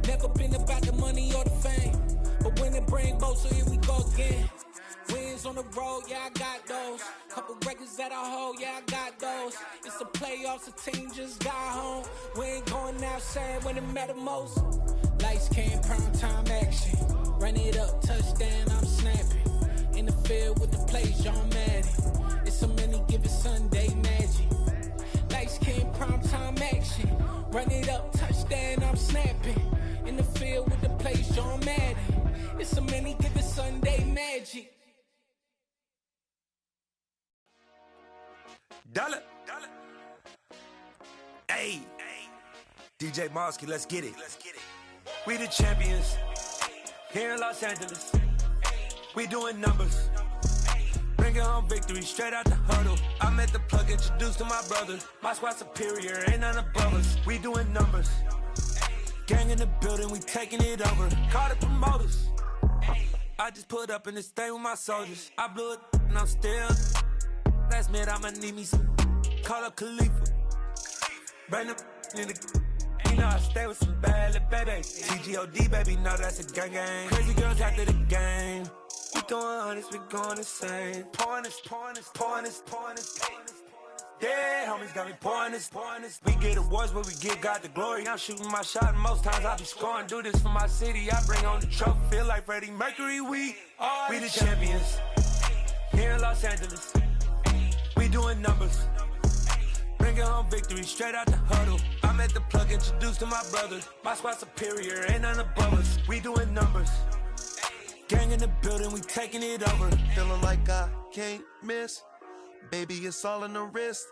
Never been about the money or the fame. But when it bring both, so here we go again. Wins on the road, yeah, I got those. Couple records that I hold, yeah, I got those. It's the playoffs, the team just got home. We ain't going outside when it matter most. Lights came, prime time action. Run it up, touchdown, I'm snapping. In the field with the plays, John Madden. It's so many given Sunday magic. Lights came, prime time action. Run it up, touchdown, I'm snapping. In the field with the plays, John Madden. It's so many given Sunday magic. Dollar. Hey. DJ Mosky, let's get it. We the champions. Here in Los Angeles. We doing numbers. Bringing home victory straight out the huddle. I met the plug, introduced to my brother. My squad superior, ain't none above us. We doing numbers. Gang in the building, we taking it over. Call the promoters. I just put up in this thing with my soldiers. I blew it and I'm still. Last minute I'ma need me some. Call up Khalifa. Bring them in the. You know I stay with some bad little baby. TGOD baby, know that's a gang gang. Crazy girls after the game. We going honest, we going insane. Pouring this. Yeah, homies got me pouring this. We get awards, but we give God the glory. I'm shooting my shot, and most times I be scoring. Do this for my city, I bring on the trophy. Feel like Freddie Mercury, we the champions. Here in Los Angeles, we doing numbers. Bringing home victory straight out the huddle. I met the plug, introduced to my brother. My squad superior, ain't none above us. We doing numbers. Gang in the building, we taking it over. Feeling like I can't miss. Baby, it's all in the wrist.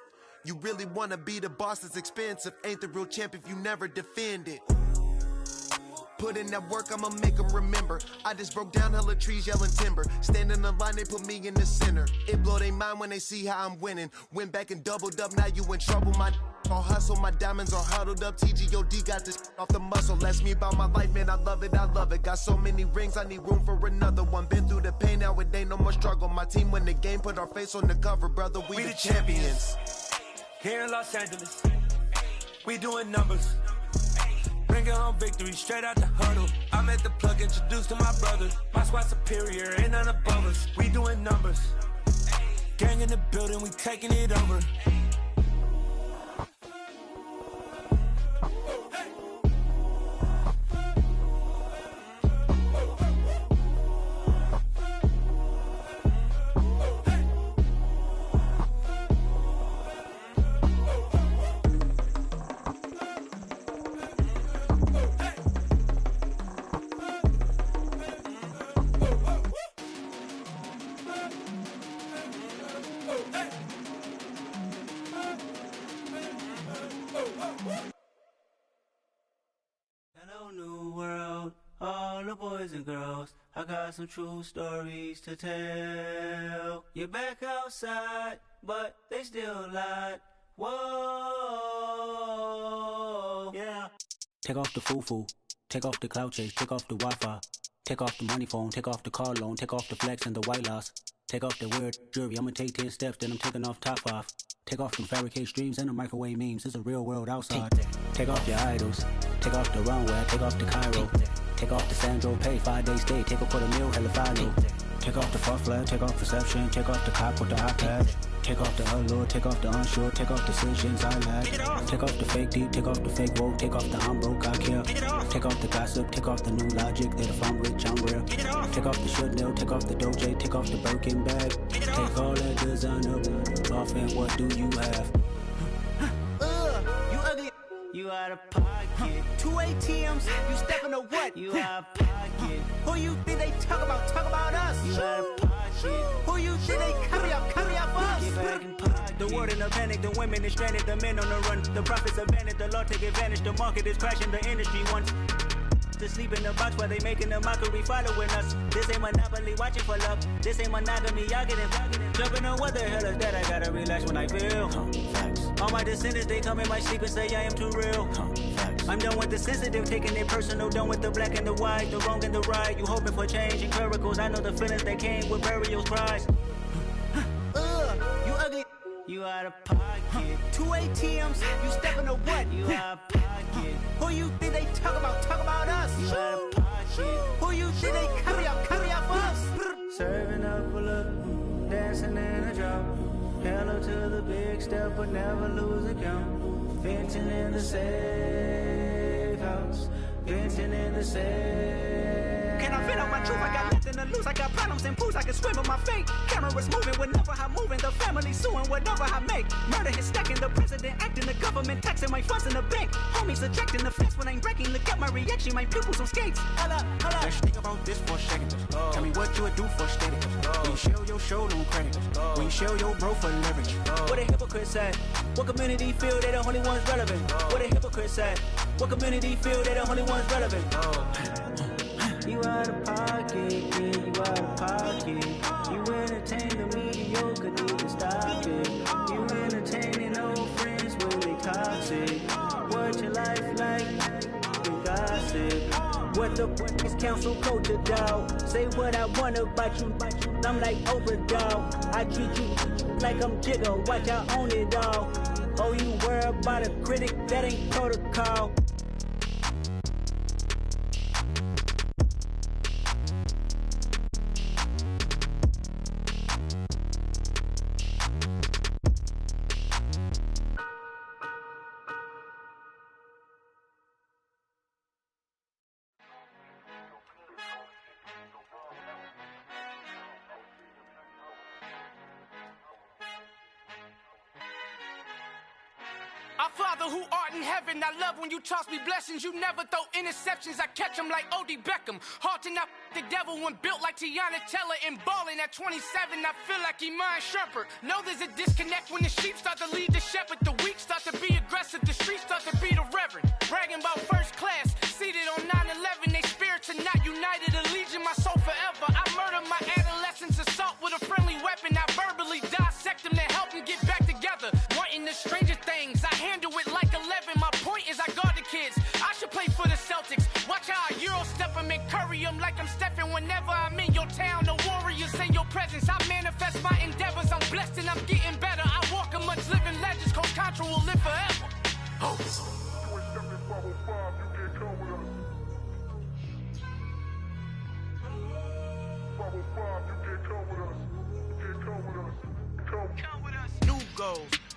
You really wanna be the boss, it's expensive. Ain't the real champ if you never defend it. Put in that work, I'ma make them remember. I just broke down hella trees, yelling timber. Stand in the line, they put me in the center. It blow they mind when they see how I'm winning. Went back and doubled up, now you in trouble. My all hustle, my diamonds are huddled up. TGOD got this off the muscle. Ask me about my life, man, I love it, I love it. Got so many rings, I need room for another one. Been through the pain, now it ain't no more struggle. My team win the game, put our face on the cover, brother, we the champions. Here in Los Angeles, we doing numbers. Bringing home victory straight out the huddle. I'm at the plug, introduced to my brother. My squad superior, ain't none above us. We doing numbers. Gang in the building, we taking it over. Hello, new world, all the boys and girls. I got some true stories to tell. You're back outside, but they still lied. Whoa, yeah. Take off the foo-foo, take off the cloud chase, take off the Wi-Fi, take off the money phone, take off the car loan, take off the flex and the white loss. Take off the weird jewelry, I'ma take 10 steps, then I'm taking off top 5. Take off them fabricate streams and the microwave memes, it's a real world outside. Take off your idols, take off the runway, take off the Cairo. Take off the Sandro pay, 5-day stay, take a quarter meal, hella final. Take off the far flag, take off perception, take off the cop with the iPad. Take off the allure, take off the unsure, take off decisions I lack. Take off the fake deep, take off the fake woke, take off the I'm broke, I care. Take off the gossip, take off the new logic, that if I'm rich, I'm real. Take off the should know, take off the Doja, take off the Birkin bag. Take all that designer off and what do you have? You ugly. You out of pocket. 2 ATMs, you stepping to what? You out of pocket. Who you think they talk about? Talk about us. You out of pocket. Who you think they carry up for us? Get back in pocket. The world in a panic, the women is stranded, the men on the run. The profits abandoned, the law take advantage. The market is crashing, the industry wants to sleep in the box while they making a mockery following us. This ain't Monopoly, watching for love. This ain't monogamy, y'all getting jumping on what the hell is that? I gotta relax when I feel. All my descendants, they come in my sleep and say I am too real. I'm done with the sensitive, taking it personal. Done with the black and the white, the wrong and the right. You hoping for change and miracles. I know the feelings that came with burials, cries. You ugly. You out of pocket. 2 ATMs, you stepping to what? You out of pocket. Who you think they talk about? Talk about us. You out of pocket. Who you think they carry up for us? Serving up a look, dancing in a drop. Hello to the big step, but never lose a count. Venting in the safe house. Venting in the safe. Can I vent out my truth? I got nothing to lose. I got problems and pools. I can swim with my fate. Cameras moving whenever I'm moving. The family suing whatever I make. Murder is stacking. The president acting. The government taxing my funds in the bank. Homies ejecting the fence when I'm breaking. Look at my reaction. My pupils on skates. Hold up. Let's think about this for a second. Tell me what you would do for steady. When you show your show, no credit. When you show your bro for leverage. What a hypocrite said. What community feel they the only ones relevant? What a hypocrite said. What community feel they the only ones relevant? You out of pocket, yeah, you out of pocket. You entertain the mediocre, need to stop it. You entertaining old friends when they toxic. What your life like? The gossip. What the fuck is council culture, dog? Say what I want about you. I'm like Oprah, dog. I treat you like I'm Jigga. Watch I own it all. Oh, you worry about a critic? That ain't protocol. I Father who art in heaven, I love when you toss me blessings. You never throw interceptions, I catch them like O.D. Beckham. Hard to not the devil when built like Tiana Teller and balling at 27. I feel like Iman Shumpert. Know there's a disconnect when the sheep start to lead the shepherd. The weak start to be aggressive, the streets start to be the reverend. Bragging about first class, seated on 9/11. They spirits are not united, a legion, my soul forever. I murdered my adolescence, assault with a friendly weapon. I verbally dissect them to help them get back together. Wanting the stranger things, I handle it like 11. My point is I guard the kids. I should play for the Celtics. Watch how I Euro step them and curry them like I'm stepping. Whenever I'm in your town, the warriors in your presence. I manifest my endeavors. I'm blessed and I'm getting better. I walk amongst living legends. Coach Contra will live forever. Oh.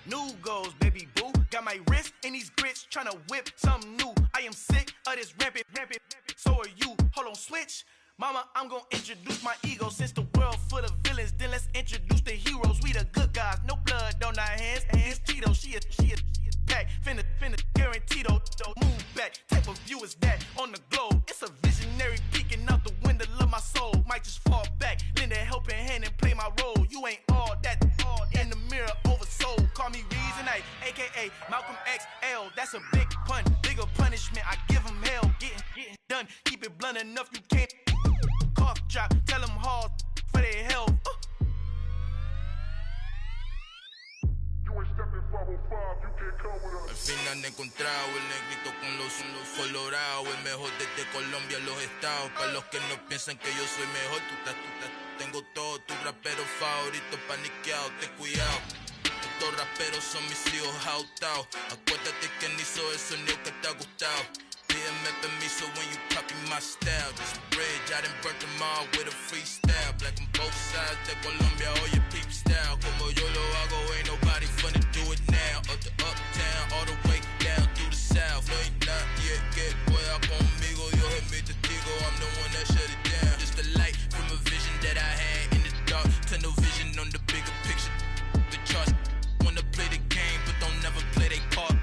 New goals, baby boo. Got my wrist in these grits, tryna whip something new. I am sick of this rampant. So are you. Hold on, switch. Mama, I'm gonna introduce my ego. Since the world full of villains, then let's introduce the heroes. We the good guys, no blood on our hands. Hands Tito, she a pack. Finna guarantee though. Move back, type of view is that on the globe. It's a visionary peeking out the window of my soul. Might just fall back, lend a helping hand and play my role. You ain't all that in the mirror oversold. Call me Reason A, aka Malcolm XL. That's a big pun, bigger punishment. I give him hell, getting done. Keep it blunt enough, you can't cough drop. Tell them hard for their health. Al fin han encontrado el negrito con los colorados, el mejor desde Colombia, los estados. Para los que no piensan que yo soy mejor, tengo todos tus raperos favoritos paniqueados, ten cuidado. Estos raperos son mis hijos jautados. Acuérdate que ni hizo el sonido que te ha gustado. Pídeme permiso when you copy my style. This bridge, I done burnt them all with a freestyle. Black on both sides de Colombia, oye peep style. Como yo lo hago, ain't nobody finna do it now. Up to uptown, all the way down through the south. No hay nadie que pueda conmigo, Dios es mi testigo. I'm the one that shut it down. Just a light from a vision that I had in the dark. Tunnel vision on the bigger picture. The charts wanna play the game, but don't never play their part.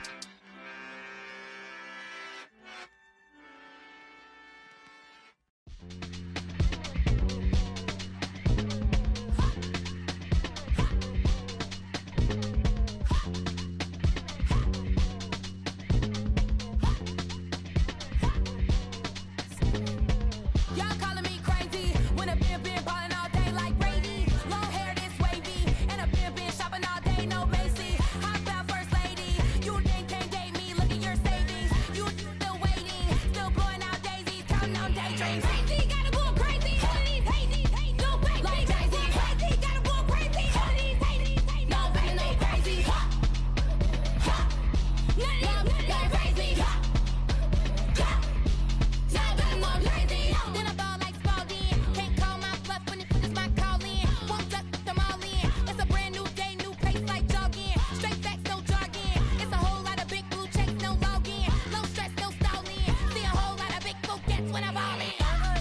When I ball in.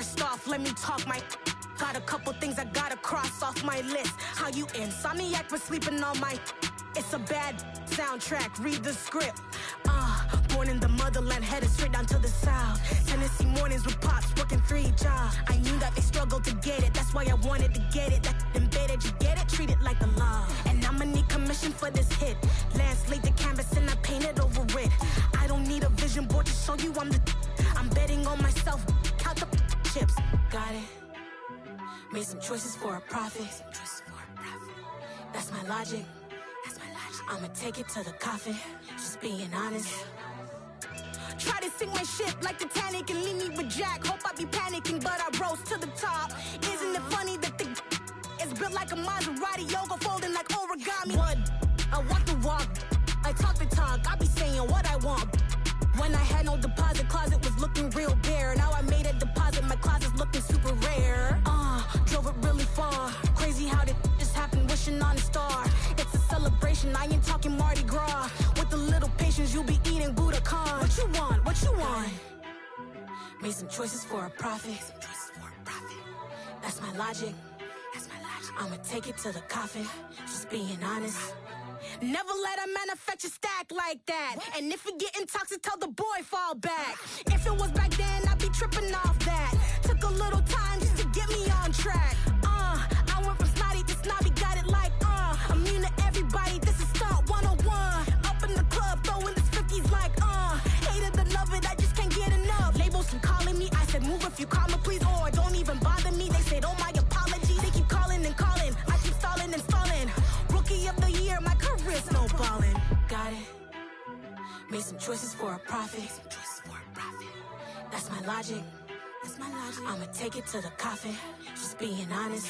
First off, let me talk my. Got a couple things I gotta cross off my list. How you insomniac for sleeping on my. It's a bad soundtrack, read the script. Born in the motherland, headed straight down to the south. Tennessee mornings with pops, working 3 jobs. I knew that they struggled to get it, that's why I wanted to get it. That embedded, you get it, treat it like a law. And I'ma need commission for this hit. Lance laid the canvas and I painted over it. I don't need a vision board to show you I'm betting on myself, count the chips. Got it. Made some choices for a profit. That's my logic. I'ma take it to the coffin, just being honest. Try to sink my ship like Titanic and leave me with Jack. Hope I be panicking, but I rose to the top. Isn't it funny that the is built like a Maserati, yoga folding like origami? What? I walk the walk, I talk the talk, I be saying what I want. When I had no deposit, closet was looking real bare. Now I made a deposit, my closet's looking super rare. Drove it really far. Crazy how did this happen, wishing on a star. It's a celebration, I ain't talking Mardi Gras. With a little patience, you'll be eating Budokan. What you want? What you want? Made some choices for a profit. That's my logic. I'ma take it to the coffin, just being honest. Never let a manufacture stack like that. And if it getting toxic, tell the boy fall back. If it was back then, I'd be tripping off that. Took a little time just to get me on track. I went from snotty to snobby, got it like, immune to everybody, this is stunt 101. Up in the club, throwing this 50s like, hate it or love it, I just can't get enough. Labels from calling me, I said move if you call me, please, or don't even bother me. They said, oh my apology, they keep calling and calling. I keep stalling and stalling. Rookie of the year, my career snowballing. Got it. Made some choices for a profit. That's my logic. I'ma take it to the coffin, just being honest.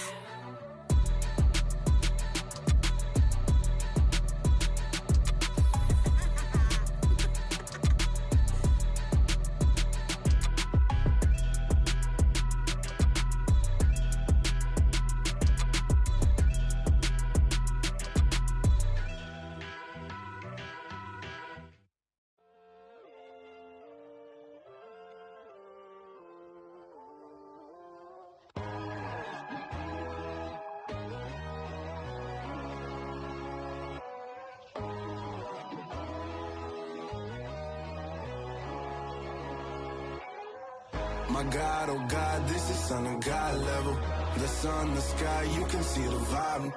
My God, oh God, this is Son of God level. The sun, the sky, you can see the vibe.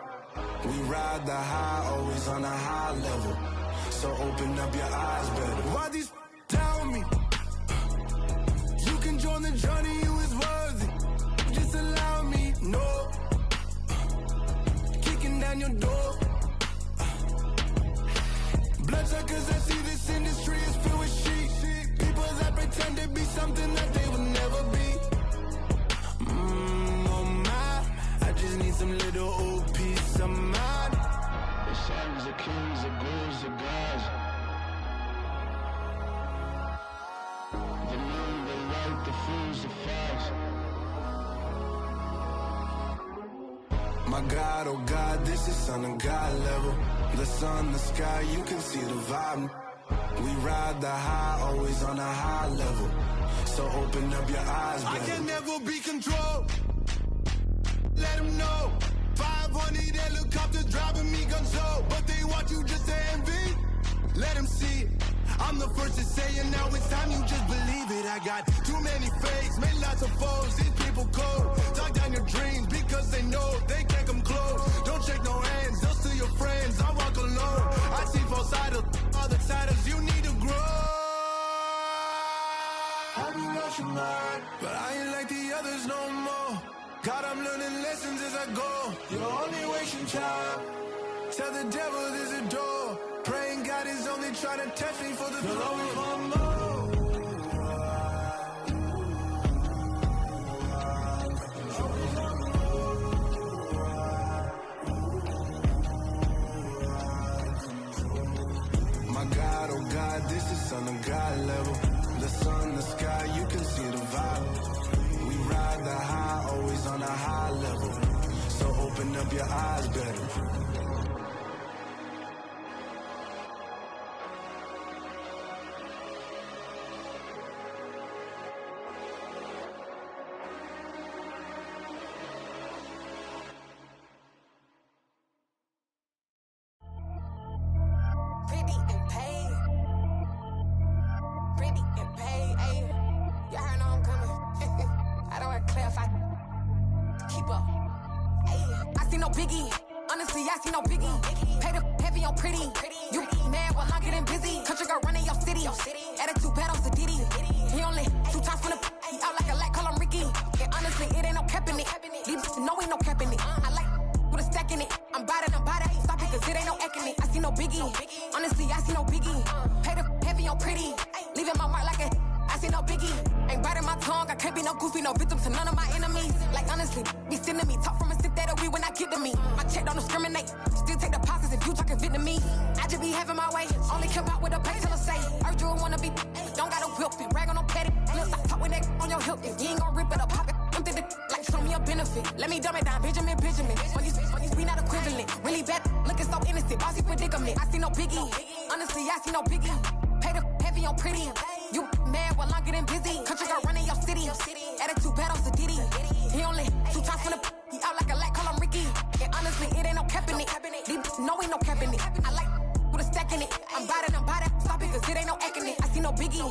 We ride the high, always on a high level. So open up your eyes better. Why these tell me? You can join the journey, you is worthy. Just allow me, no. Kicking down your door. Bloodsuckers, I see this industry is filled with sheep. People that pretend to be something that they will never be. Oh my, I just need some little old peace of mind. The sons of kings, the ghouls, the gods. The moon, the light, the fools, the facts. My God, oh God, this is Son of God level. The sun, the sky, you can see the vibe. We ride the high, always on a high level. So open up your eyes, baby. I can never be controlled. Let them know. 500 helicopters driving me gonzo. But they want you just to envy. Let them see it. I'm the first to say it, now it's time you just believe it. I got too many fakes, made lots of foes. These people cold. Talk down your dreams because they know they can't come close. Don't shake no hands, they'll steal your friends. I walk alone. I see false idols, other siders, you need to grow. Have you lost your mind? But I ain't like the others no more. God, I'm learning lessons as I go. You're only wasting time. Tell the devil there's a door. Praying God is only trying to test me for the glory of more. My God, oh God, this is Son of God level. The sun, the sky, you can see the vibe. We ride the high, always on a high level. So open up your eyes better. Pretty and paid. Pretty and paid, ayy. Y'all heard know I'm coming. I don't want to clarify. Keep up. Ayy. I see no biggie. Honestly, I see no biggie. Pay the heavy on pretty. You mad while I'm getting busy. Country girl running your city. Attitude bad on Sadidi. He only 2 times from the he out like a lack, call him Ricky. And honestly, it ain't no cap in it. These know ain't no cap in it. I like with a stack in it. I'm by that. Stop it, cause it ain't no eck in it. I see no biggie. Honestly, I see no biggie. Pay the heavy on pretty. Leaving my mark like a I see no biggie. Ain't biting my tongue. I can't be no goofy, no victim to none of my enemies. Like honestly, be sending me talk from a sit that we when I get to me. My check don't discriminate. Still take deposits if you talking Vietnamese. I just be having my way. Only come out with a pay till I say. Urge you wanna be. Don't gotta whip it. Rag on no petty. Look like talk with that on your hip. If you ain't gon' rip it up, pop it. Empty the like show me a benefit. Let me dumb it down. Benjamin. When these we not equivalent. Really bad. Looking so innocent. Bossy predicament. I see no biggie. Honestly, I see no biggie. Pay the heavy on pretty. You mad while I'm getting busy. Country girl running your city. Attitude bad on Sadidi. He only 2 times from the he out like a lack, call him Ricky. And honestly, it ain't no cap in it. These know ain't no cap in it. I like with a stack in it. I'm by that. Stop it, cause it ain't no eck in it. I see no biggie.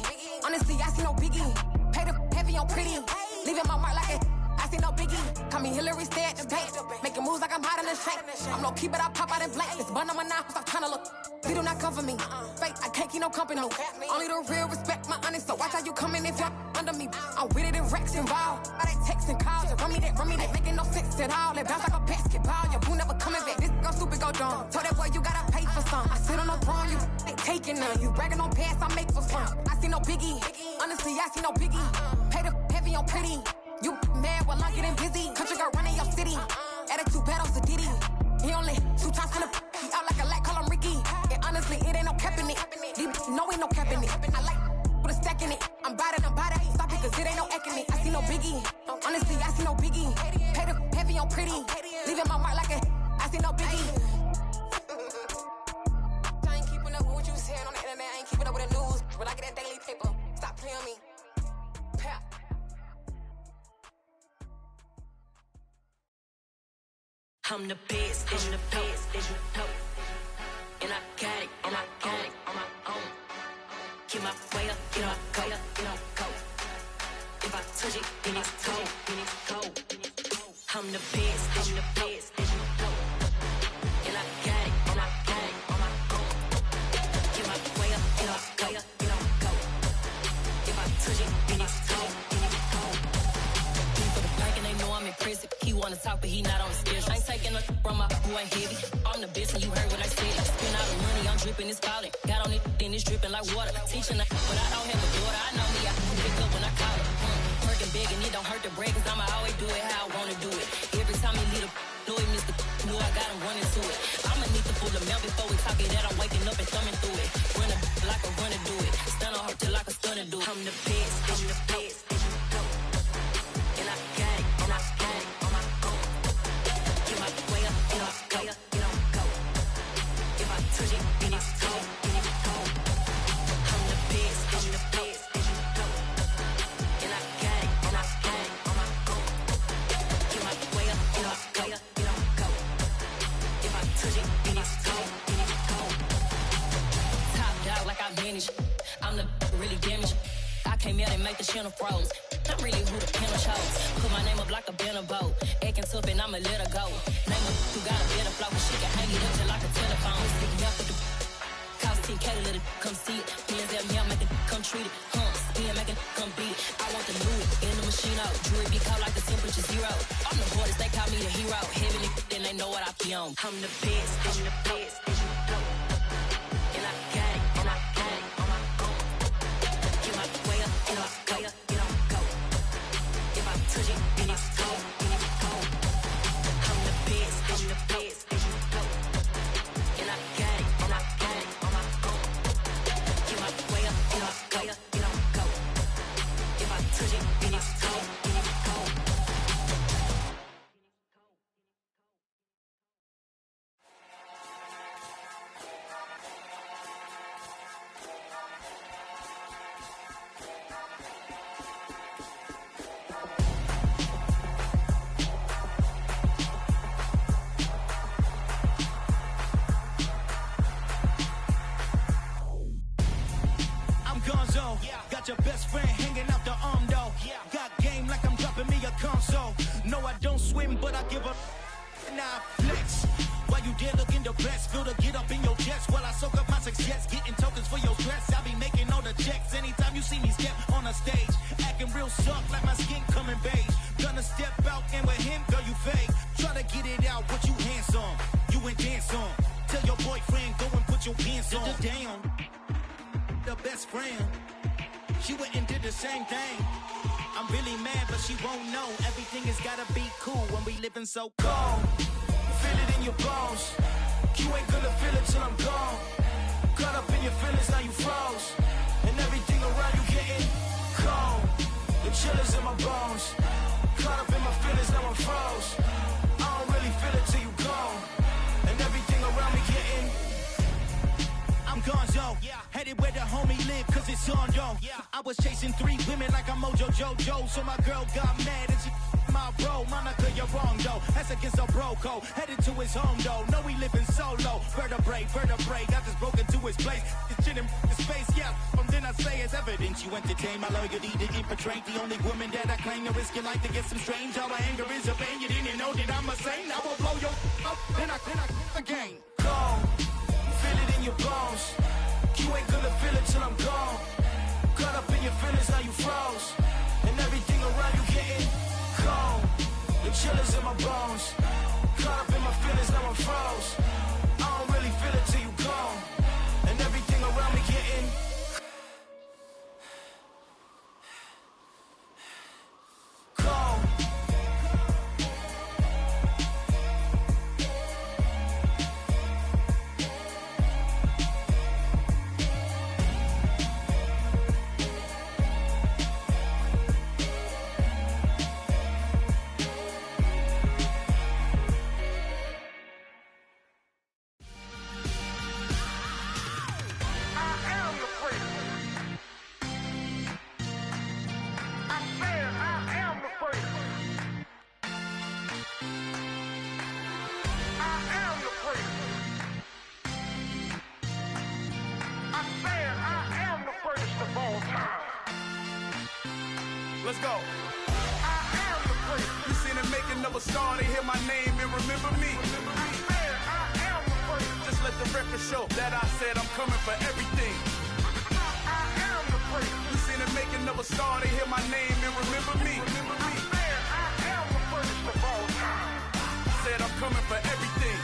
Honestly, I see no biggie. Pay the heavy on pretty. Leaving my mark like a I see no biggie. Call me Hillary, stay at the bank. Making moves like I'm hiding in shank. I'm low key, but I pop out in blank. It's bun on my knife, stop trying to look. They do not come for me. Fake, I can't keep no company. Only the real respect my honest. So watch how you coming if you're under me. I'm with it in Rex involved. I they text and calls. Run me that. Making no sense at all. They bounce like a basketball. Your boo never coming back. This go stupid, go dumb. Told that boy you gotta pay for some. I sit on no throne, you ain't taking none. You bragging on pants, I make for fun. I see no biggie. Honestly, I see no biggie. Pay the heavy on pretty. You mad while I'm getting busy. Country girl running your city. Attitude bad on Sadidi. He only 2 times from the he out like a lack, call him Ricky. And honestly, it ain't no cap in it. These know ain't no cap in it. I like with a stack in it. I'm by that. Stop it, cause it ain't no eck in it. I see no biggie. Honestly, I see no biggie. Pay the heavy on pretty. Leaving my mark like a I see no biggie. I ain't keeping up with what you saying on the internet. I ain't keeping up with the news. When I get that daily paper, stop playing me. Pap. I'm the best, as you know. And I got it on my own. Get my way up, get on go. If I touch it, then it's cold. I'm the best, as you know. And I got it on my own. Get my way up, get on go. If I touch it, then it's cold. For the bike and they know I'm impressive. He wanna talk, but he not on the schedule. I ain't taking a from my boy heavy. I'm the best and you heard what I said. Spend all the money, I'm dripping, it's falling. Got on it, then it's dripping like water. Teaching but I don't have a daughter. I know me, I can pick up when I call it. Working big and it don't hurt the break, cause I'ma always do it how I wanna do it. Every time he lead a know he missed the know I got him running to it. I'ma need to pull the mail before we talk it that I'm waking up and thumbing through it. Run a like a runner do it. Stun on her till like a stunner do it. I'm the best, I'm the best, and I got it, and I got it on my own. Get my way up, get on go. If I touch it, then it's cold. I'm the best, I'm the best, and I got it, and I got it on my own. Get my way up, get on go. If I touch it, then it's cold. Top dog like I manage. I'm the really damaged. I came out and make the channel froze. I'm really who the panel chose. Put my name up like a banner boat. Acting tough and I'ma let her go. Name her who got a better flow. She can hang it up just like a telephone. Sticking out for the cost 10K to let it come see it. Hands at me, I make it come treat it. Spin, make it come beat it. I want the Louis in the machine out. Jewelry be caught like the temperature 0. I'm the hardest, they call me the hero. Heavenly, then they know what I be on. I'm the best, I'm the best, and I got it, and I got it on my own. Get my way up, get on go. If I touch it, then it's cold. I'm the best, I'm the best, and I got it, and I got it on my own. Get my way up, get on go. If I touch it, then it's cold. swim, but I give a nah flex. While you there looking the best, feel to get up in your chest while I soak up my success, getting tokens for your stress. I be making all the checks anytime you see me step on a stage, acting real suck like my skin coming beige. Gonna step out and with him, girl, you fake. Try to get it out, but you handsome, you ain't dance on. Tell your boyfriend, go and put your pants on. Damn, the best friend, she went and did the same thing. I'm really mad, but she won't know. Everything has gotta be cool when we living so cold. Feel it in your bones. You ain't gonna feel it till I'm gone. Caught up in your feelings, now you froze. And everything around you getting cold. The chill is in my bones. Caught up in my feelings, now I'm froze. I don't really feel it till you gone. And everything around me getting, I'm gonzo. Headed where the homie live, cause it's on, yo. I was chasing 3 women like I'm Mojo Jojo. So my girl got mad and she my bro. Monica, you're wrong, though. That's against a bro code. Headed to his home, though. No, we living solo. Vertebrae. Got this broken to his place. It's shit in his face, yeah. From then I say it's evidence. You entertain my loyalty to infiltrate. The only woman that I claim to risk your life to get some strange. All my anger is a pain. You didn't know that I'm a saint. I will blow your up. Then I again. Go. Feel it in your bones. You ain't gonna feel it till I'm gone. Caught up in your feelings, now you froze. And everything around you getting cold. The chill is in my bones. Caught up in my feelings, now I'm froze. I don't really feel it till you gone. And everything around me getting cold. Let's go. I am the prince. You seen the making of a star, they hear my name and remember me. I am the prince. Just let the record show that I said I'm coming for everything. I am the prince. You seen the making of a star, they hear my name and remember me. I am the prince of all time. Said I'm coming for everything.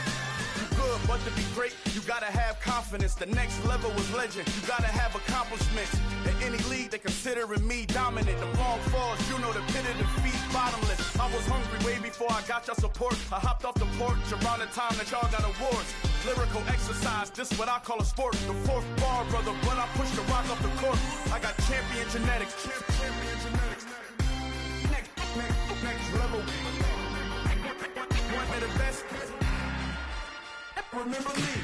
Good, but to be great, you gotta have confidence. The next level was legend. You gotta have accomplishments. In any league, they considering me dominant. The long falls, you know the pit of defeat, bottomless. I was hungry way before I got your support. I hopped off the porch around the time that y'all got awards. Lyrical exercise, this what I call a sport. The 4th bar, brother, when I push the rock off the court. I got champion genetics. Champion genetics. Next level. One of the best. Remember me.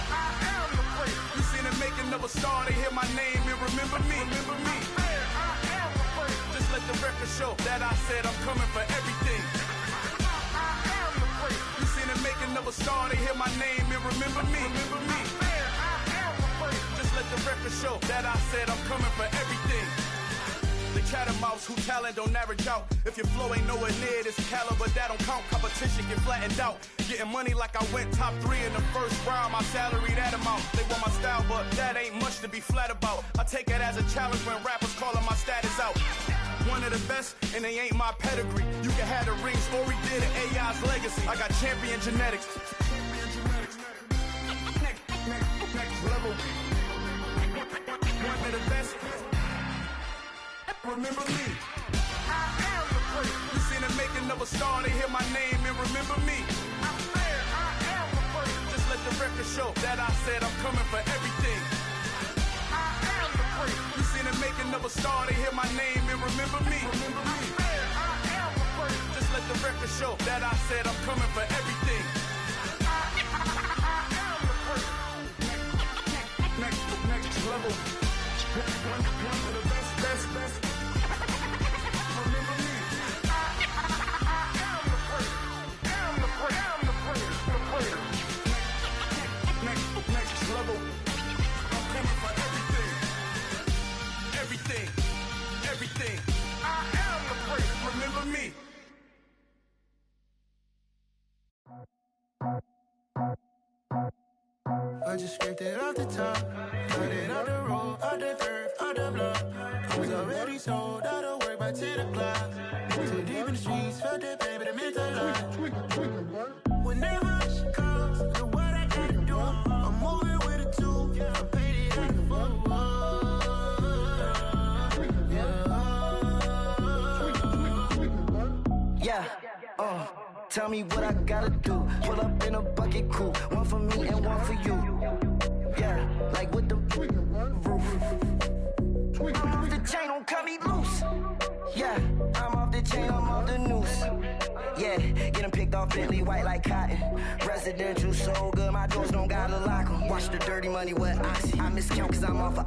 I am the prince. You seen the making of a star, they hear my name and remember me. Remember me. I am the prince. Just let the record show that I said I'm coming for everything. I am the prince. You seen the making of a star, they hear my name and remember me. Remember me. I am the prince. Just let the record show that I said I'm coming for everything. The catamounts who talent don't average out. If your flow ain't nowhere near this caliber, that don't count. Competition get flattened out. Getting money like I went top 3 in the first round. My salary that amount. They want my style, but that ain't much to be flat about. I take it as a challenge when rappers calling my status out. One of the best, and they ain't my pedigree. You can have the rings, or we did it, AI's legacy. I got champion genetics. Next level. One of the best. Remember me. I am the prince. You seen the making of a star, they hear my name and remember me. I am the prince. Just let the record show that I said I'm coming for everything. I am the prince. You seen the making of a star, they hear my name and remember me. Remember me. I am the prince. Just let the record show that I said I'm coming for everything. I am the prince. Next level. One of the best. Everything. I am the prince. Remember me. I just scraped it off the top, got it out the road, out the earth, out the block. I was already sold out of work by 10 o'clock. Too deep in the streets, felt that pain, but it meant a lot. Whenever she calls, do what I gotta do. I'm moving with a two, I paid it out the fuck. Yeah, tell me what I gotta do. Pull up in a bucket crew, one for me and one for you. Yeah, like with the roof. I'm off the chain, don't cut me loose. Yeah, I'm off the chain, I'm off the noose. Yeah, getting picked off Bentley white like cotton. Residential so good, my doors don't gotta lock 'em. Watch the dirty money with oxy. I miscount cause I'm off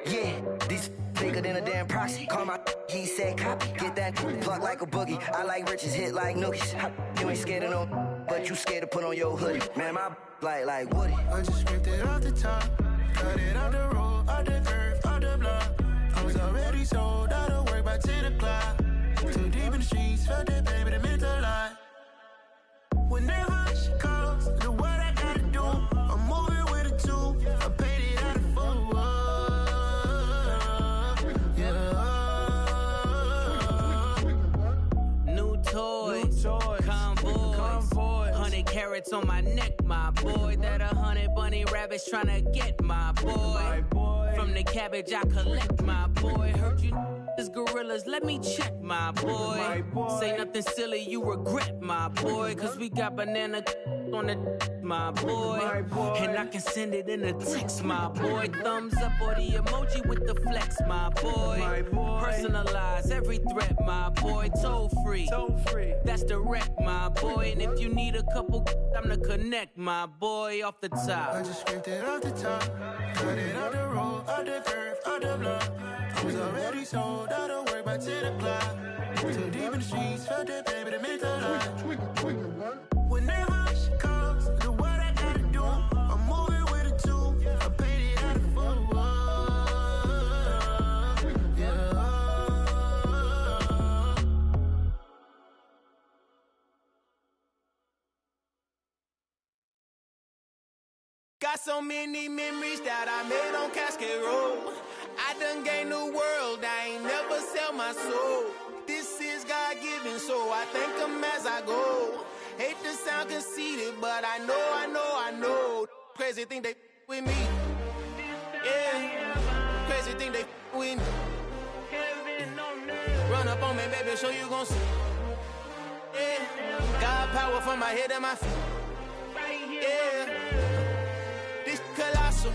yeah, these bigger than a damn proxy. Call my he said copy. Get that plug like a boogie. I like riches, hit like nookies. You ain't scared of no, but you scared to put on your hoodie. Man, my like Woody. I just scraped it off the top, got it out the road, out the earth, out the block. I was already sold out of work by 10 o'clock. Too deep in the streets, felt that pain, but it meant a lot. Whenever she calls, do what I gotta do. I'm moving with a two, I paid it out of full. Toys, convoys, 100 carats on my neck, my boy. That 100 bunny rabbits tryna get my boy. From the cabbage I collect, my boy. Heard you is gorillas, let me check, my boy. Say nothing silly, you regret, my boy. Cause we got banana on the my boy. And I can send it in a text, my boy. Thumbs up or the emoji with the flex, my boy. Personalize every threat, my boy. Toll free. That's direct, my boy. And if you need a couple, I'm the connect, my boy. Off the top. I just scraped it off the top, got it out the road, out the earth, out the block. I was already sold out of work by 10 o'clock. Too deep in the streets, felt that pain, but it meant a lot. Whenever she calls, do what I gotta do. I'm moving with a two, I paid it out of full. Got so many memories that I made on Cascade Road. I done gained the world, I ain't never sell my soul. This is God-given, so I thank him as I go. Hate to sound conceited, but I know. Crazy thing they with me. Yeah, crazy thing they with me. Run up on me, baby, show you gon' see. Yeah, God power from my head and my feet. Yeah. This colossal,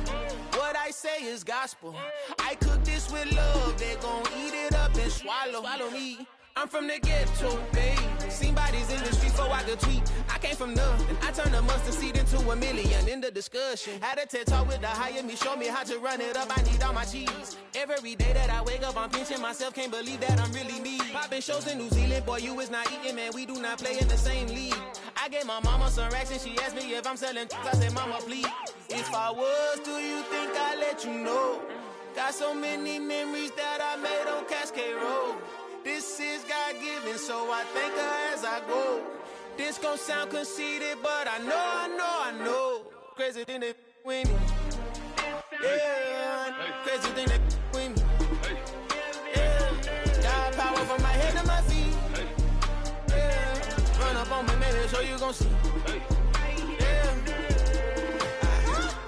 what I say is gospel. I cook this with love, they gon' eat it up and swallow me. I'm from the ghetto, babe. Seen bodies in the streets so I could tweet. I came from nothing, I turned a mustard seed into a million. In the discussion, had a TED talk with the higher me, show me how to run it up, I need all my cheese. Every day that I wake up, I'm pinching myself, can't believe that I'm really me. Popping shows in New Zealand, boy, you is not eating, man, we do not play in the same league. I gave my mama some racks and she asked me if I'm selling, I said, mama, please. If I was, do you think I'd let you know? Got so many memories that I made on Cascade Road. This is God-given, so I thank her as I go. This gon' sound conceited, but I know. Crazy thing they with me. Yeah, crazy thing they with me. Yeah, got power from my head to my feet. Yeah, run up on me, maybe so you gon' see. Yeah.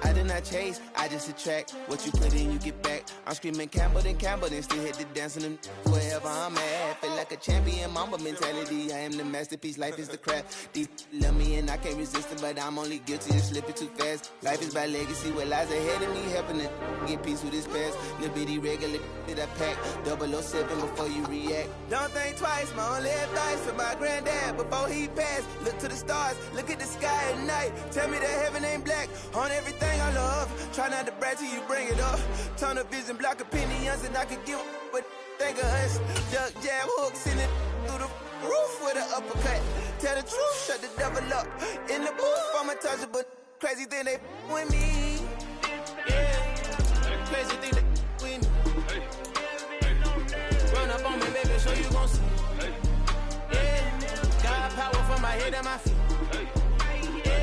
I did not chase, I just attract. What you put in, you get back. I'm screaming Campbell, then still hit the dancing and wherever I'm at. Feel like a champion, mamba mentality. I am the masterpiece, life is the craft. Deep love me and I can't resist it, but I'm only guilty of slipping too fast. Life is by legacy, what lies ahead of me, helping to get peace with this past. Little bitty regular that I pack, 007 before you react. Don't think twice, my only advice for my granddad before he passed. Look to the stars, look at the sky at night. Tell me that heaven ain't black on everything I love. Try not to brag till you bring it up. Tunnel vision, block opinions, and I could give what think of us. Duck, jab, hooks in it through the roof with an uppercut. Tell the truth, shut the devil up. In the booth, I'm untouchable. Crazy thing they with me. Yeah, crazy thing they with me. Run up on me, baby, so you gon' see. Yeah, got power from my head and my feet. Yeah.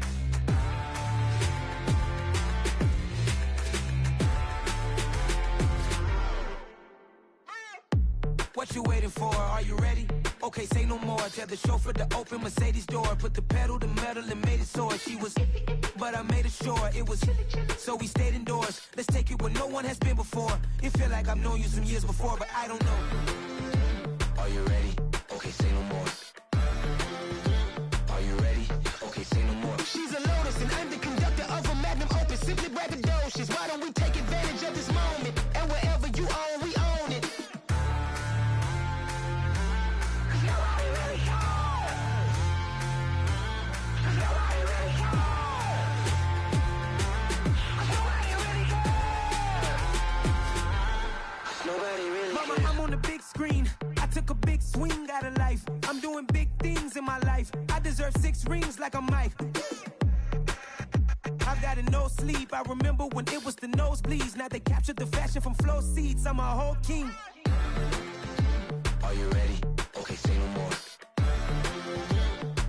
What you waiting for? Are you ready? Okay, say no more. Tell the chauffeur to open Mercedes door. Put the pedal to metal and made it soar. She was, but I made it sure it was. So we stayed indoors. Let's take it where no one has been before. It feel like I've known you some years before, but I don't know. Are you ready? Okay, say no more. Are you ready? Okay, say no more. She's a Lotus and I'm the conductor of a Magnum Opus. Simply braggadocious. Why don't we take advantage of this moment? And wherever you own, we own it. Mama, I'm on the big screen. I took a big swing out of life. I'm doing big things in my life. I deserve 6 rings like I'm Mike. I've got no sleep. I remember when it was the nosebleeds. Now they captured the fashion from flow seats. I'm a whole king. Are you ready? Okay, say no more.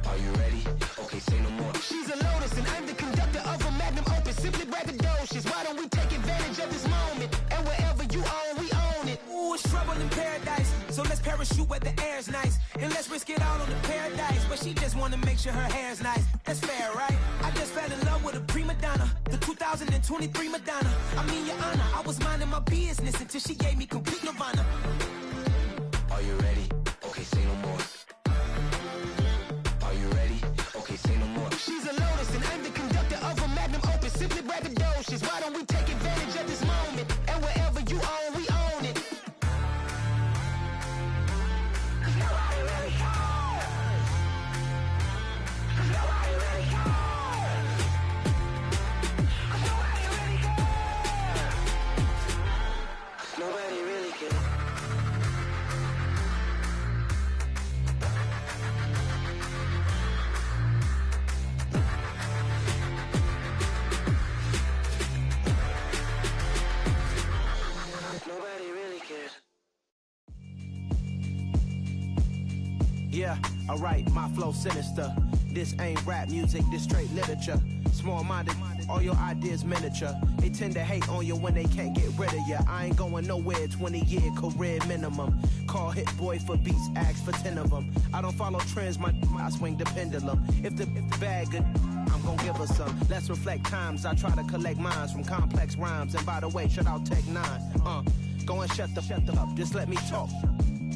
Are you ready? Okay, say no more. She's a Lotus and I'm the conductor of a Magnum Opus. Simply braggadocious. Why don't we take advantage of this moment? And wherever you own, we own it. Ooh, it's trouble in paradise. So let's parachute where the air's nice. And let's risk it all on the paradise. But she just wanna make sure her hair's nice. That's fair, right? I just fell in love with a prima donna. The 2023 Madonna. I mean, your honor, I was minding my business until she gave me complete nirvana. Are you ready? Okay, say no more. Are you ready? Okay, say no more. She's a Lotus and I'm the conductor of a Magnum Opus. Simply braggadocious. Why don't we take advantage of this moment? And wherever you own, we own it. Nobody really cares. Nobody really cares. Yeah, alright, my flow sinister. This ain't rap music, this straight literature. Small-minded, all your ideas miniature. They tend to hate on you when they can't get rid of you. I ain't going nowhere, 20-year career minimum. Call Hit Boy for beats, ask for 10 of them. I don't follow trends, I swing the pendulum. If the bag good, I'm gon' give her some. Let's reflect times, I try to collect minds from complex rhymes. And by the way, shout out Tech 9. Go and shut the up, just let me talk.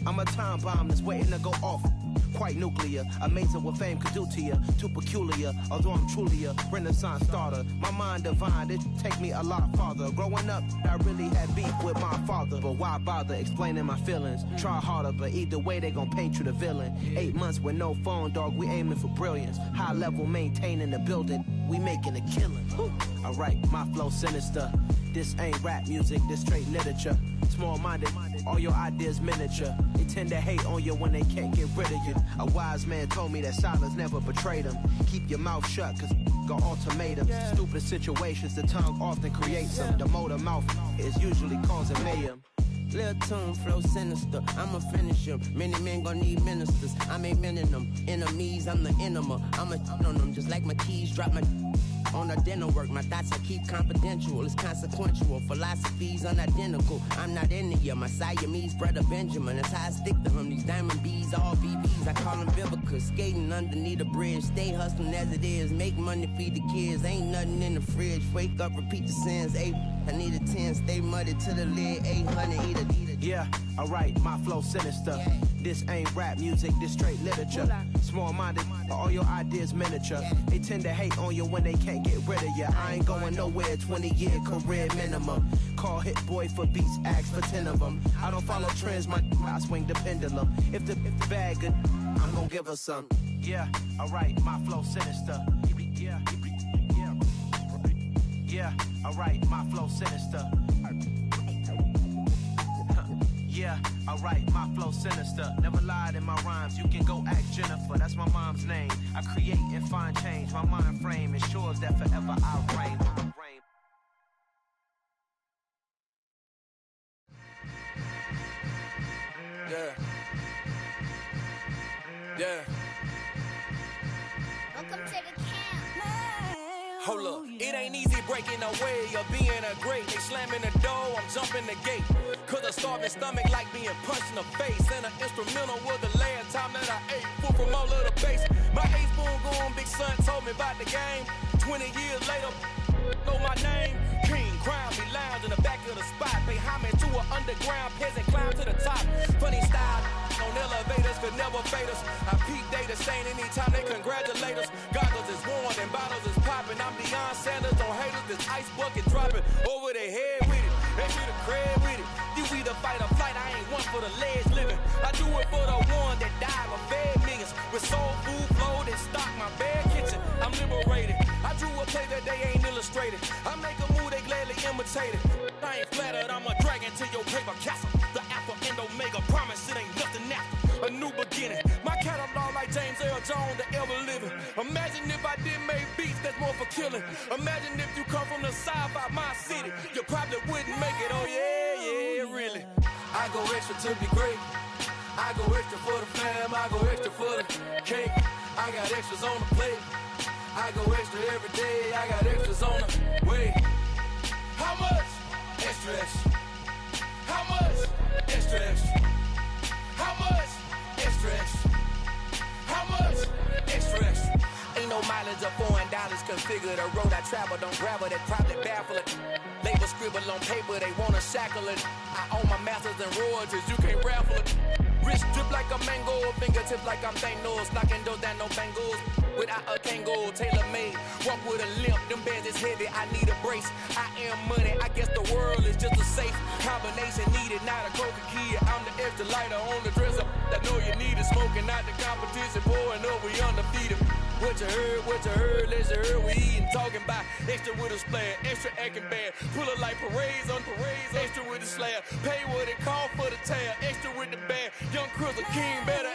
I'm a time bomb that's waiting to go off. Quite nuclear, amazing what fame could do to you. Too peculiar, although I'm truly a renaissance starter. My mind divine, it take me a lot farther. Growing up, I really had beef with my father. But why bother explaining my feelings? Try harder, but either way they gon' paint you the villain. 8 months with no phone, dog, we aiming for brilliance. High level maintaining the building, we making a killing. Alright, my flow sinister. This ain't rap music, this straight literature. Small-minded, all your ideas miniature. They tend to hate on you when they can't get rid of you. A wise man told me that silence never betrayed him. Keep your mouth shut, cause got ultimatums. Stupid situations, the tongue often creates them. The motor mouth is usually causing mayhem. Lil' tune, flow sinister, I'ma finish him. Many men gon' need ministers, I'm aiming them. Enemies, I'm the enema. I'ma on them, just like my keys, drop my on the dinner work. My thoughts I keep confidential, it's consequential. Philosophies unidentical, I'm not into you. My Siamese brother Benjamin, that's how I stick to him. These diamond bees, all BBs, I call them Vivica. Skating underneath a bridge, stay hustling as it is. Make money, feed the kids, ain't nothing in the fridge. Wake up, repeat the sins, I need a 10, stay muddy to the lid, 800, eat a. Yeah, alright, my flow sinister. This ain't rap music, this straight literature. Small-minded, all your ideas miniature. They tend to hate on you when they can't get rid of you. I ain't going nowhere, 20-year career minimum. Call Hit Boy for beats, ask for 10 of them. I don't follow trends, I swing the pendulum. If the bag good, I'm gon' give her some. Yeah, alright, my flow sinister. Yeah, alright, my flow sinister. Yeah, alright, my flow sinister. Never lied in my rhymes, you can go ask Jennifer, that's my mom's name. I create and find change, my mind frame ensures that forever I reign. Yeah. Welcome to the camp. Hold up, it ain't easy breaking away or being a great. They slamming the door, I'm jumping the gate. Cause a starving stomach like being punched in the face. And an instrumental was the last time that I ate food from all of the base. My ace boom goon, big son told me about the game. 20 years later, know my name. King, crown me, lounge in the back of the spot. Pay homage to an underground peasant, climb to the top. Funny style, on elevators could never fade us. I peep data saying anytime they congratulate us. Goggles is worn and bottles is popping. I'm Deion Sanders on haters, this ice bucket dropping over their head with it. They should have cred with it. You either fight or flight, I ain't one for the ledge living. I do it for the one that died or fed millions. With soul food flowed and stock my bad kitchen. I'm liberated. I drew a play that they ain't illustrated. I make a move they gladly imitated. I ain't flattered, I'm a dragon to your paper castle. The Alpha and Omega promise it ain't nothing after. A new beginning. My catalog like James Earl Jones, the ever living. Imagine if I did make beats that's more for killing. Imagine if you come from the south out my city. You probably wouldn't make it, oh yeah, really. I go extra to be great. I go extra for the fam, I go extra for the cake. I got extras on the plate. I go extra every day, I got extras on the way. How much? Extra, extra. How much? Extra, extra. How much? Extra, extra. How much? Extra, extra. Ain't no mileage of $4 configure the road I travel. Don't gravel that probably baffle it. Label scribble on paper, they wanna shackle it. I own my masters and royalties, you can't raffle it. Wrist drip like a mango, fingertips like I'm Thanos. Knocking those down, no bangles. Without a Kango, tailor-made. Walk with a limp, them bands is heavy, I need a brace. I am money, I guess the world is just a safe combination needed, not a coca key. I'm the extra lighter on the dresser. I know you need it, smoking out the competition, pouring up, we undefeated. What you heard, let's hear we eatin', talking about extra with a splash, extra acting bad. Pull it like parades on parades, extra with the slab. Pay what it cost for the tab, extra with the band. Young Chris, a king, better